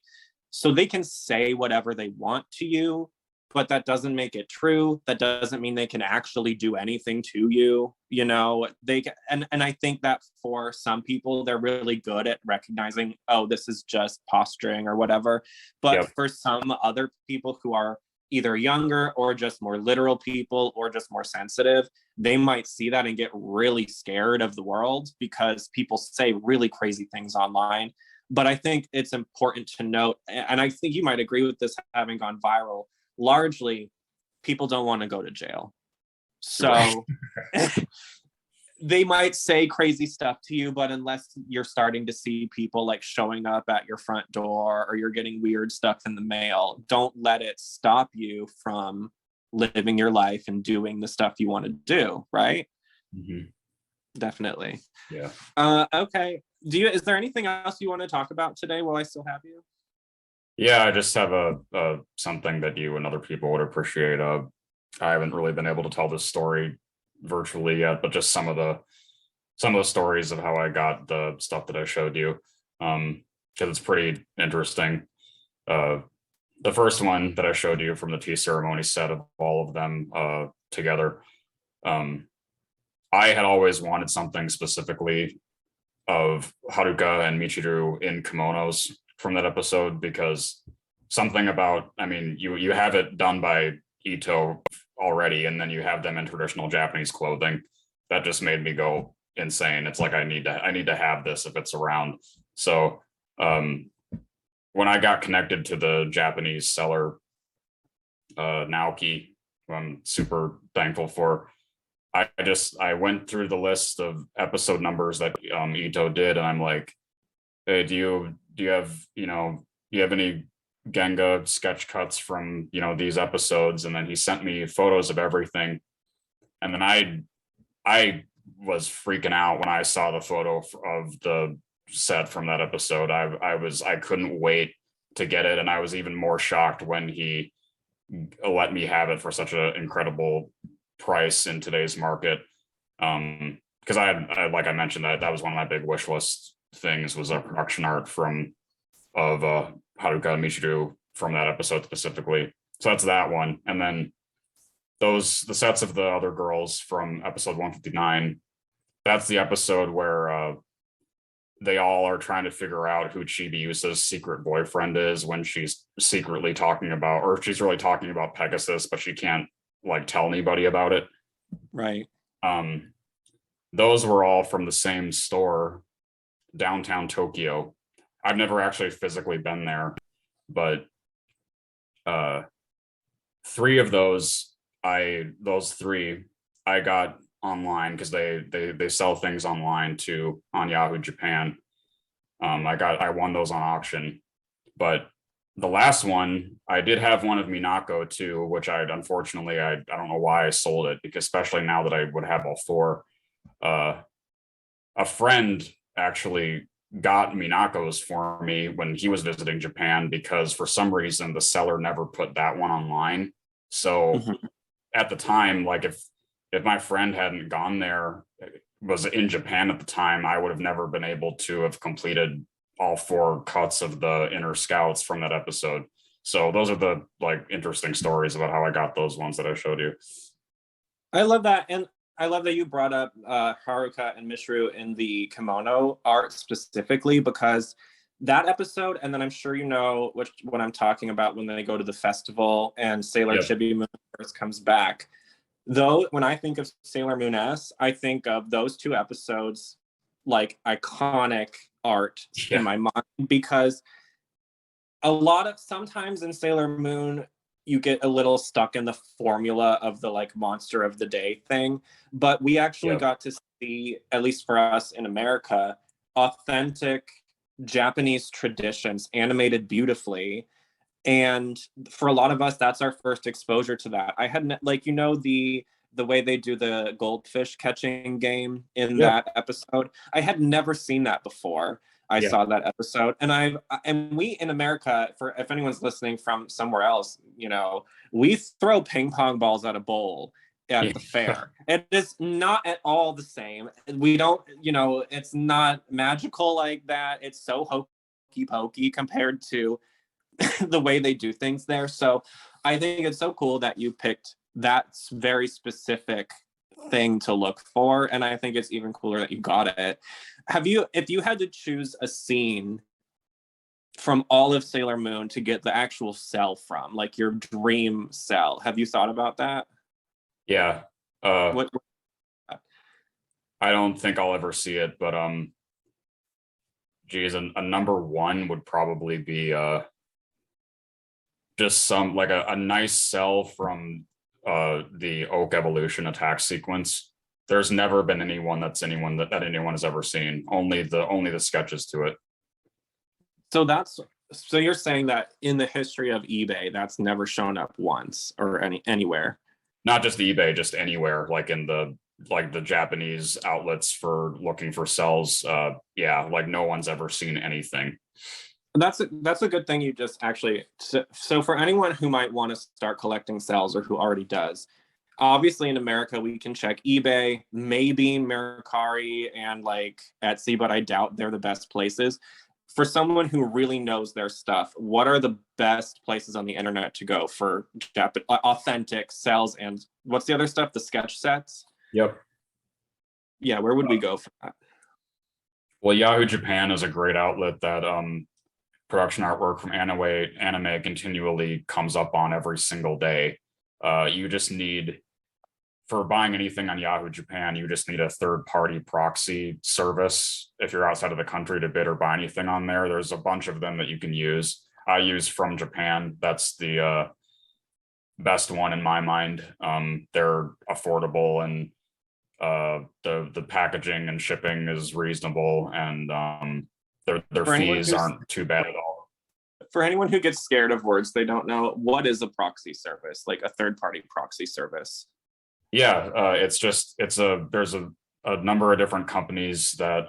So they can say whatever they want to you, but that doesn't make it true. That doesn't mean they can actually do anything to you. They and I think that for some people, they're really good at recognizing, oh, this is just posturing or whatever. But for some other people who are either younger or just more literal people or just more sensitive, they might see that and get really scared of the world because people say really crazy things online. But I think it's important to note, and I think you might agree with this having gone viral, largely people don't want to go to jail. So they might say crazy stuff to you, but unless you're starting to see people like showing up at your front door or you're getting weird stuff in the mail, don't let it stop you from living your life and doing the stuff you want to do, right? Mm-hmm. Definitely. Yeah. Okay. Is there anything else you want to talk about today while I still have you? Yeah, I just have a something that you and other people would appreciate. I haven't really been able to tell this story virtually yet, but just some of the stories of how I got the stuff that I showed you, because it's pretty interesting. The first one that I showed you from the tea ceremony set of all of them together, I had always wanted something specifically of Haruka and Michiru in kimonos from that episode, because something about, I mean, you have it done by Ito already, and then you have them in traditional Japanese clothing. That just made me go insane. It's like I need to have this if it's around. So when I got connected to the Japanese seller, Naoki, who I'm super thankful for, I went through the list of episode numbers that Ito did, and I'm like, hey, do you have, do you have any Genga sketch cuts from, these episodes? And then he sent me photos of everything. And then I was freaking out when I saw the photo of the set from that episode. I couldn't wait to get it. And I was even more shocked when he let me have it for such an incredible price in today's market. Because I like I mentioned, that was one of my big wish list things, was a production art of Haruka Michiru from that episode specifically. So that's that one. And then the sets of the other girls from episode 159, that's the episode where they all are trying to figure out who Chibiusa's secret boyfriend is, when she's secretly talking about, or she's really talking about Pegasus, but she can't like tell anybody about it. Right. Those were all from the same store, downtown Tokyo. I've never actually physically been there, but three of those three I got online, because they sell things online too on Yahoo Japan. I won those on auction. But the last one, I did have one of Minako too, which I don't know why I sold it, because especially now that I would have all four. A friend actually got Minako's for me when he was visiting Japan, because for some reason the seller never put that one online. So at the time, like if my friend hadn't gone there, was in Japan at the time, I would have never been able to have completed all four cuts of the Inner Scouts from that episode. So those are the like interesting stories about how I got those ones that I showed you. I love that. And I love that you brought up Haruka and Mishru in the kimono art specifically, because that episode, and then I'm sure you know what I'm talking about when they go to the festival and Sailor Chibi Moon first comes back. Though when I think of Sailor Moon S, I think of those two episodes like iconic art in my mind, because sometimes in Sailor Moon you get a little stuck in the formula of the like monster of the day thing, but we actually got to see, at least for us in America, authentic Japanese traditions animated beautifully. And for a lot of us, that's our first exposure to that. I had the way they do the goldfish catching game in that episode, I had never seen that before. I saw that episode, and we in America, for if anyone's listening from somewhere else, we throw ping pong balls at a bowl at the fair. It is not at all the same. We don't, it's not magical like that. It's so hokey pokey compared to the way they do things there. So I think it's so cool that you picked that very specific thing to look for, and I think it's even cooler that you got it. If you had to choose a scene from all of Sailor Moon to get the actual cell from, like your dream cell, have you thought about that? Yeah. What I don't think I'll ever see it, but geez, a number one would probably be just some like a nice cell from the Oak Evolution attack sequence. There's never been anyone that anyone has ever seen. Only the sketches to it. So you're saying that in the history of eBay, that's never shown up once or anywhere? Not just eBay, just anywhere, like in the Japanese outlets for looking for cells. Like no one's ever seen anything. That's a good thing you just actually. So for anyone who might want to start collecting cells, or who already does, obviously in America we can check eBay, maybe Mercury and like Etsy, but I doubt they're the best places. For someone who really knows their stuff, what are the best places on the internet to go for authentic cells? And what's the other stuff? The sketch sets? Yep. Yeah, where would we go for that? Well, Yahoo Japan is a great outlet that production artwork from anime continually comes up on every single day. You just need, for buying anything on Yahoo Japan, you just need a third-party proxy service if you're outside of the country to bid or buy anything on there. There's a bunch of them that you can use. I use From Japan. That's the best one in my mind. They're affordable, and the packaging and shipping is reasonable, and their fees aren't too bad at all. For anyone who gets scared of words they don't know, what is a proxy service, like a third-party proxy service? Yeah, there's a number of different companies that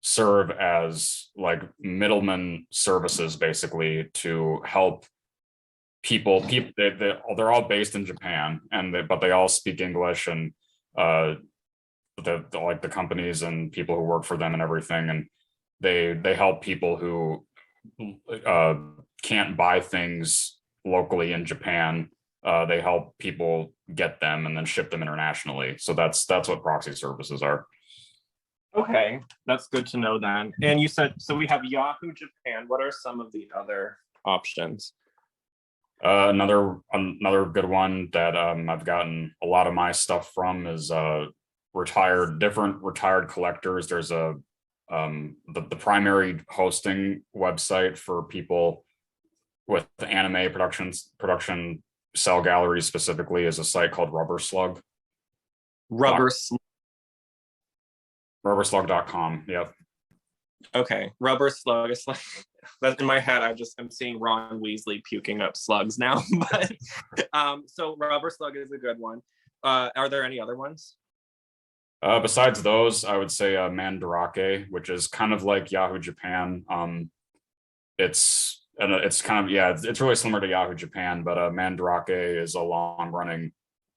serve as like middleman services, basically, to help people. They're all based in Japan, but they all speak English, and like the companies and people who work for them and everything, and they help people who can't buy things locally in Japan. They help people get them and then ship them internationally. So that's what proxy services are. Okay, that's good to know then. And you said, so we have Yahoo Japan. What are some of the other options? Another good one that I've gotten a lot of my stuff from is different retired collectors. There's the primary hosting website for people with anime production cell galleries specifically is a site called Rubber Slug. Rubberslug.com. Yep. Okay, Rubber Slug. It's like that's in my head. I'm seeing Ron Weasley puking up slugs now. But so Rubber Slug is a good one. Are there any other ones? Besides those, I would say Mandarake, which is kind of like Yahoo Japan. It's kind of, yeah, it's really similar to Yahoo Japan, but Mandarake is a long-running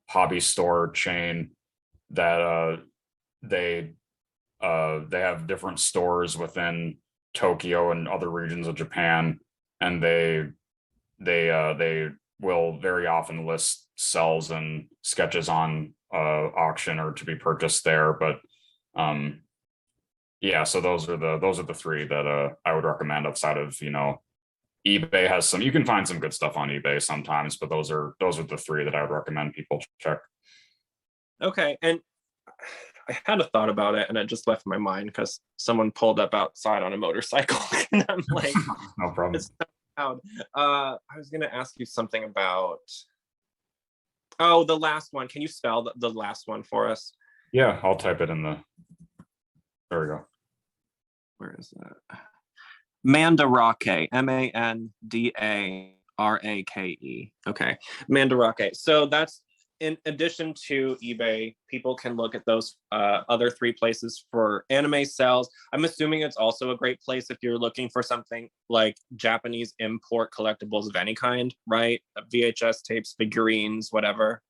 hobby store chain that they have different stores within Tokyo and other regions of Japan, and they will very often list cels and sketches on auction or to be purchased there. But yeah, so those are the three that I would recommend. Outside of, eBay has some, you can find some good stuff on eBay sometimes, but those are the three that I would recommend people check. Okay, and I had a thought about it and it just left my mind because someone pulled up outside on a motorcycle and I'm like, no problem. It's so loud. I was gonna ask you something about the last one. Can you spell the last one for us? Yeah, I'll type it in the, there we go. Where is that? Mandarake, Mandarake. Okay, Mandarake. So that's, in addition to eBay, people can look at those other three places for anime cels. I'm assuming it's also a great place if you're looking for something like Japanese import collectibles of any kind, right? VHS tapes, figurines, whatever.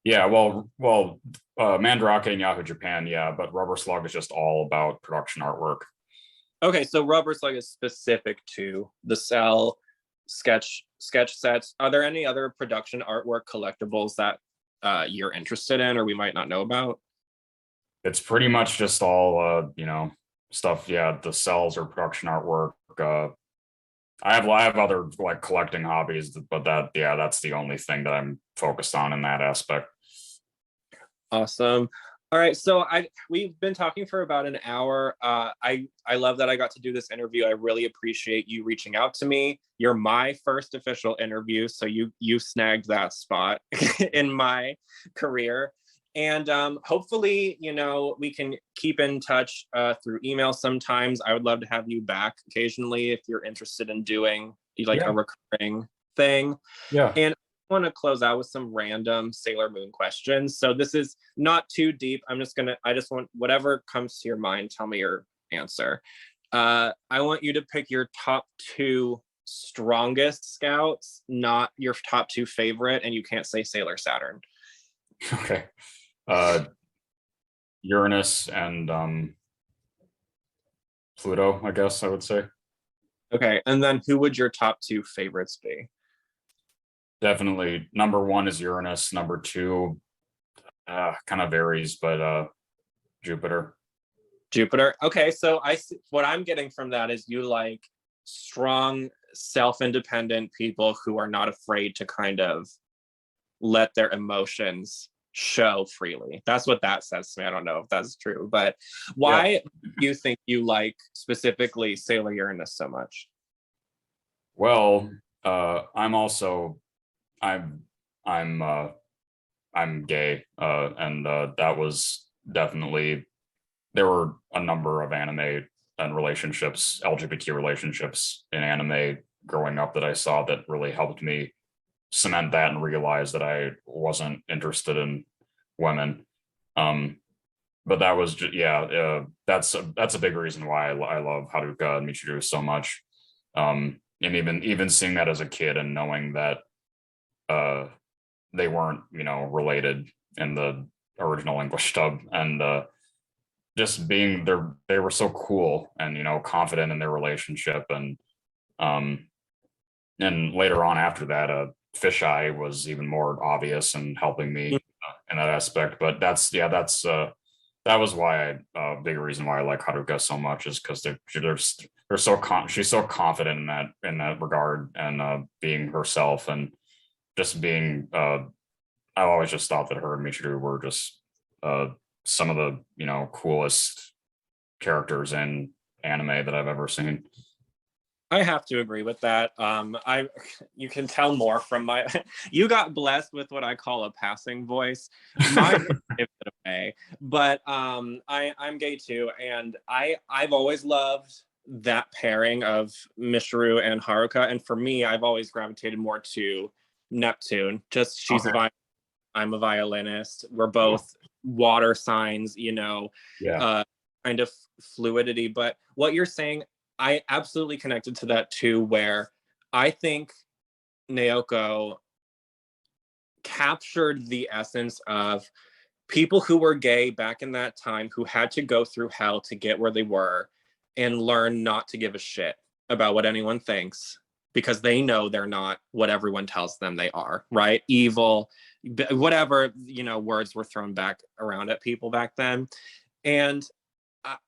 Yeah, well, Mandarake and Yahoo Japan, yeah, but Rubber Slug is just all about production artwork. Okay, so Rubber Slug is specific to the cel sketch sets. Are there any other production artwork collectibles that you're interested in or we might not know about? It's pretty much just all stuff. Yeah, the cels or production artwork. I have other like collecting hobbies, but that's the only thing that I'm focused on in that aspect. Awesome. All right, so we've been talking for about an hour. I love that I got to do this interview. I really appreciate you reaching out to me. You're my first official interview, so you snagged that spot in my career. And hopefully, we can keep in touch through email sometimes. I would love to have you back occasionally if you're interested in doing a recurring thing. Yeah. And want to close out with some random Sailor Moon questions. So this is not too deep. I just want whatever comes to your mind, tell me your answer. I want you to pick your top 2 strongest scouts, not your top 2 favorite, and you can't say Sailor Saturn. Okay. Uranus and Pluto, I guess I would say. Okay, and then who would your top 2 favorites be? Definitely number 1 is Uranus. Number 2 kind of varies, but Jupiter. Okay, so what I'm getting from that is you like strong, self-independent people who are not afraid to kind of let their emotions show freely. That's what that says to me. I don't know if that's true, but why do you think you like specifically Sailor Uranus so much? Well, I'm also I'm I'm I'm gay, and that was definitely, there were a number of anime and relationships, LGBT relationships in anime growing up that I saw that really helped me cement that and realize that I wasn't interested in women. Um, but that was just, yeah, that's a big reason why I love Haruka and Michiru so much. And even seeing that as a kid and knowing that uh, they weren't, related in the original English dub, and just being there, they were so cool and confident in their relationship, um, and later on after that, fisheye was even more obvious and helping me in that aspect. But that was why big reason why I like Haruka so much, is because they're so she's so confident in that regard, and being herself, and just being I've always just thought that her and Michiru were just some of the coolest characters in anime that I've ever seen. I have to agree with that. You can tell more from my you got blessed with what I call a passing voice. Mine give it away. But I'm gay too, and I've always loved that pairing of Michiru and Haruka. And for me, I've always gravitated more to Neptune. Just she's Okay. I'm a violinist. We're both water signs, Yeah. kind of fluidity. But what you're saying, I absolutely connected to that too, where I think Naoko captured the essence of people who were gay back in that time, who had to go through hell to get where they were, and learn not to give a shit about what anyone thinks, because they know they're not what everyone tells them they are, right? Evil, whatever, words were thrown back around at people back then. And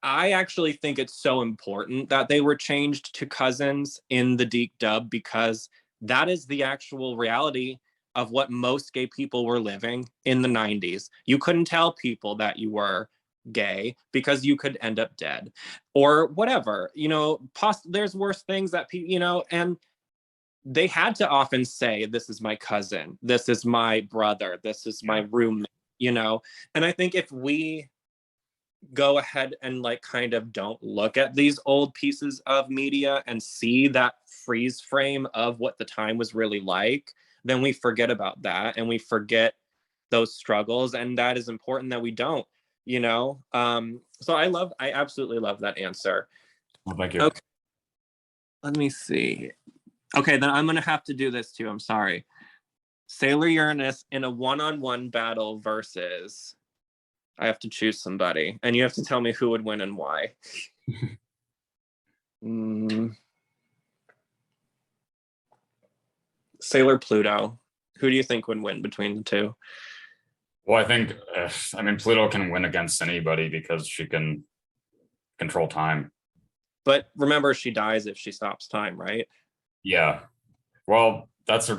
I actually think it's so important that they were changed to cousins in the Deke dub, because that is the actual reality of what most gay people were living in the 90s. You couldn't tell people that you were gay because you could end up dead or whatever. There's worse things that people, and they had to often say, this is my cousin, this is my brother, this is my roommate, and I think if we go ahead and kind of don't look at these old pieces of media and see that freeze frame of what the time was really like, then we forget about that and we forget those struggles, and that is important that we don't. So I absolutely love that answer. Well, thank you. Okay, let me see. Okay, then I'm gonna have to do this too, I'm sorry. Sailor Uranus in a one-on-one battle versus, I have to choose somebody, and you have to tell me who would win and why. Sailor Pluto. Who do you think would win between the two? Well, I mean, Pluto can win against anybody because she can control time. But remember, she dies if she stops time, right? Yeah. Well, that's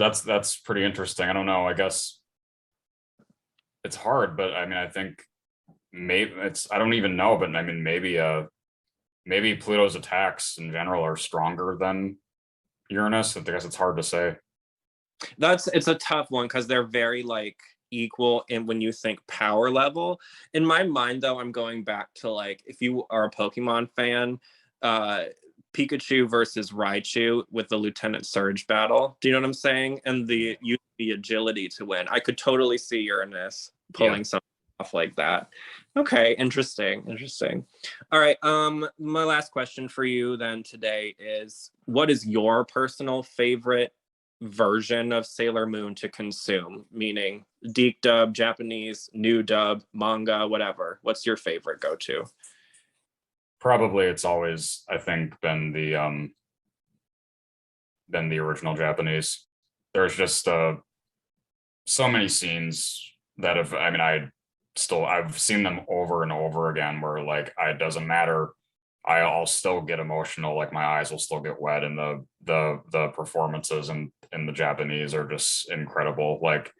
pretty interesting. I don't know. I guess it's hard, but I mean, I think maybe I don't even know, but I mean, maybe Pluto's attacks in general are stronger than Uranus. I guess it's hard to say. It's a tough one because they're very equal in when you think power level. In my mind, though, I'm going back to if you are a Pokemon fan, Pikachu versus Raichu with the Lieutenant Surge battle. Do you know what I'm saying? And the agility to win. I could totally see Uranus pulling something off like that. Okay, interesting. All right. My last question for you then today is, what is your personal favorite version of Sailor Moon to consume? Meaning Deke dub, Japanese, new dub, manga, whatever. What's your favorite go-to? Probably it's always, I think, been the original Japanese. There's just so many scenes that have, I mean, I've seen them over and over again where it doesn't matter I'll still get emotional, like my eyes will still get wet, and the performances in the Japanese are just incredible. Like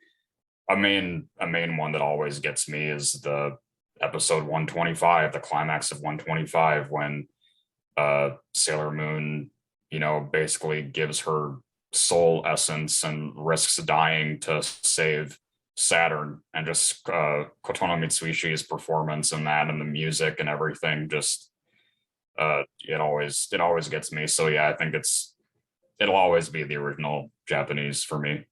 a main one that always gets me is the episode 125, the climax of 125, when Sailor Moon, basically gives her soul essence and risks dying to save Saturn, and just Kotono Mitsuishi's performance in that and the music and everything, just it always gets me. So yeah, I think it'll always be the original Japanese for me.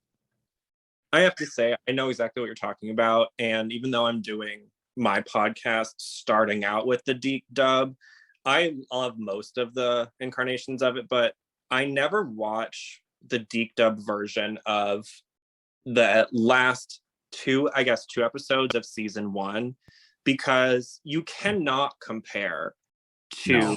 I have to say, I know exactly what you're talking about. And even though I'm doing my podcast starting out with the deep dub, I love most of the incarnations of it, but I never watch the deep dub version of the last two episodes of season one, because you cannot compare to No.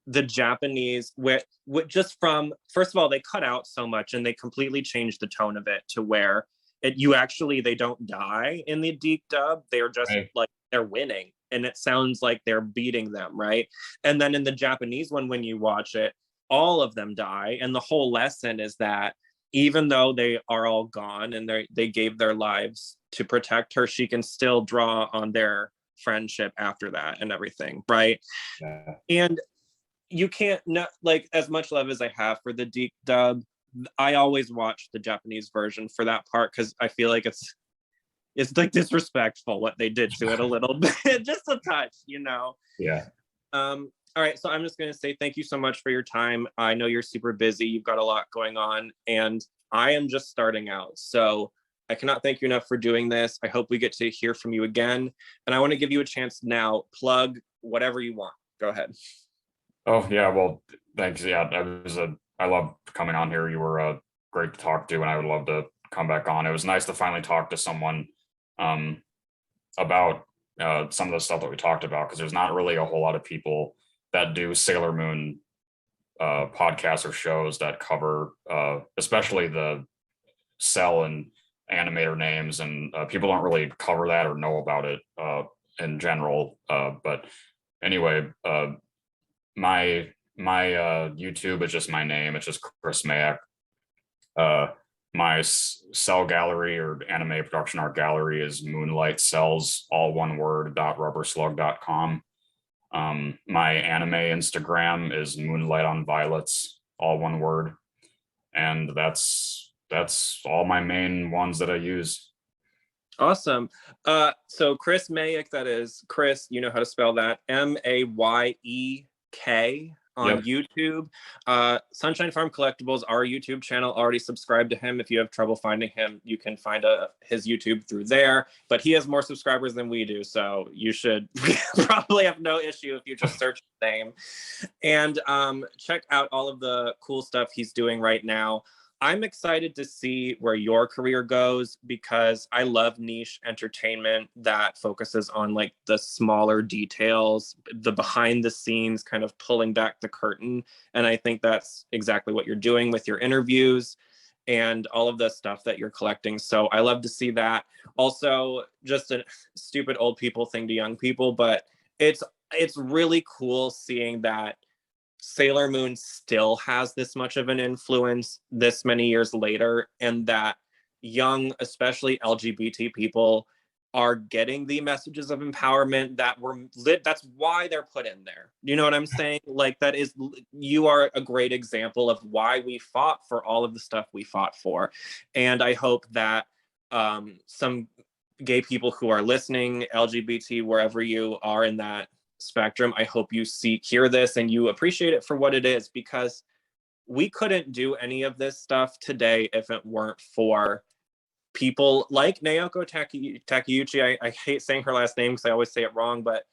the Japanese with just from, first of all, they cut out so much and they completely changed the tone of it to where they don't die in the deep dub. They are just Right. like they're winning and it sounds like they're beating them, right? And then in the Japanese one, when you watch it, all of them die. And the whole lesson is that even though they are all gone and they gave their lives to protect her, she can still draw on their friendship after that and everything, right? Yeah. And you can't not like, as much love as I have for the deep dub, I always watch the Japanese version for that part because I feel like it's like disrespectful what they did to it a little bit, just a touch, you know. Yeah. All right, so I'm just going to say thank you so much for your time. I know you're super busy, you've got a lot going on, and I am just starting out. So I cannot thank you enough for doing this. I hope we get to hear from you again. And I want to give you a chance now, plug whatever you want. Go ahead. Oh yeah, well, thanks. Yeah, I love coming on here. You were great to talk to, and I would love to come back on. It was nice to finally talk to someone um, about some of the stuff that we talked about, because there's not really a whole lot of people that do Sailor Moon podcasts or shows that cover, especially the cell and animator names, and people don't really cover that or know about it in general. But anyway, my YouTube is just my name. It's just Chris Mayak. Uh, my cell gallery or anime production art gallery is Moonlight Cells, all one word, .rubberslug.com. My anime Instagram is Moonlight on Violets, all one word. And that's all my main ones that I use. Awesome. So Chris Mayek, that is Chris, you know how to spell that, Mayek on Yep. YouTube. Sunshine Farm Collectibles, our YouTube channel, already subscribe to him. If you have trouble finding him, you can find his YouTube through there. But he has more subscribers than we do, so you should probably have no issue if you just search his name. And check out all of the cool stuff he's doing right now. I'm excited to see where your career goes because I love niche entertainment that focuses on like the smaller details, the behind the scenes, kind of pulling back the curtain. And I think that's exactly what you're doing with your interviews and all of the stuff that you're collecting. So I love to see that. Also, just a stupid old people thing to young people, but it's really cool seeing that Sailor Moon still has this much of an influence this many years later, and that young, especially LGBT people, are getting the messages of empowerment that were lit. That's why they're put in there. You know what I'm saying? Like, you are a great example of why we fought for all of the stuff we fought for. And I hope that some gay people who are listening, LGBT, wherever you are in that spectrum, I hope you hear this and you appreciate it for what it is, because we couldn't do any of this stuff today if it weren't for people like Naoko Takeuchi. I hate saying her last name because I always say it wrong, but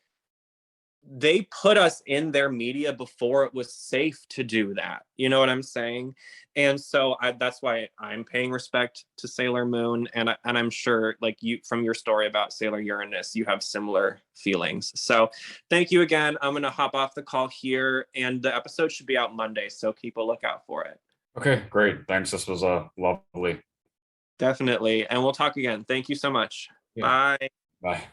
they put us in their media before it was safe to do that. You know what I'm saying? And so that's why I'm paying respect to Sailor Moon. And I'm sure, like, you, from your story about Sailor Uranus, you have similar feelings. So thank you again. I'm going to hop off the call here, and the episode should be out Monday. So keep a lookout for it. Okay, great. Thanks. This was lovely. Definitely. And we'll talk again. Thank you so much. Yeah. Bye. Bye.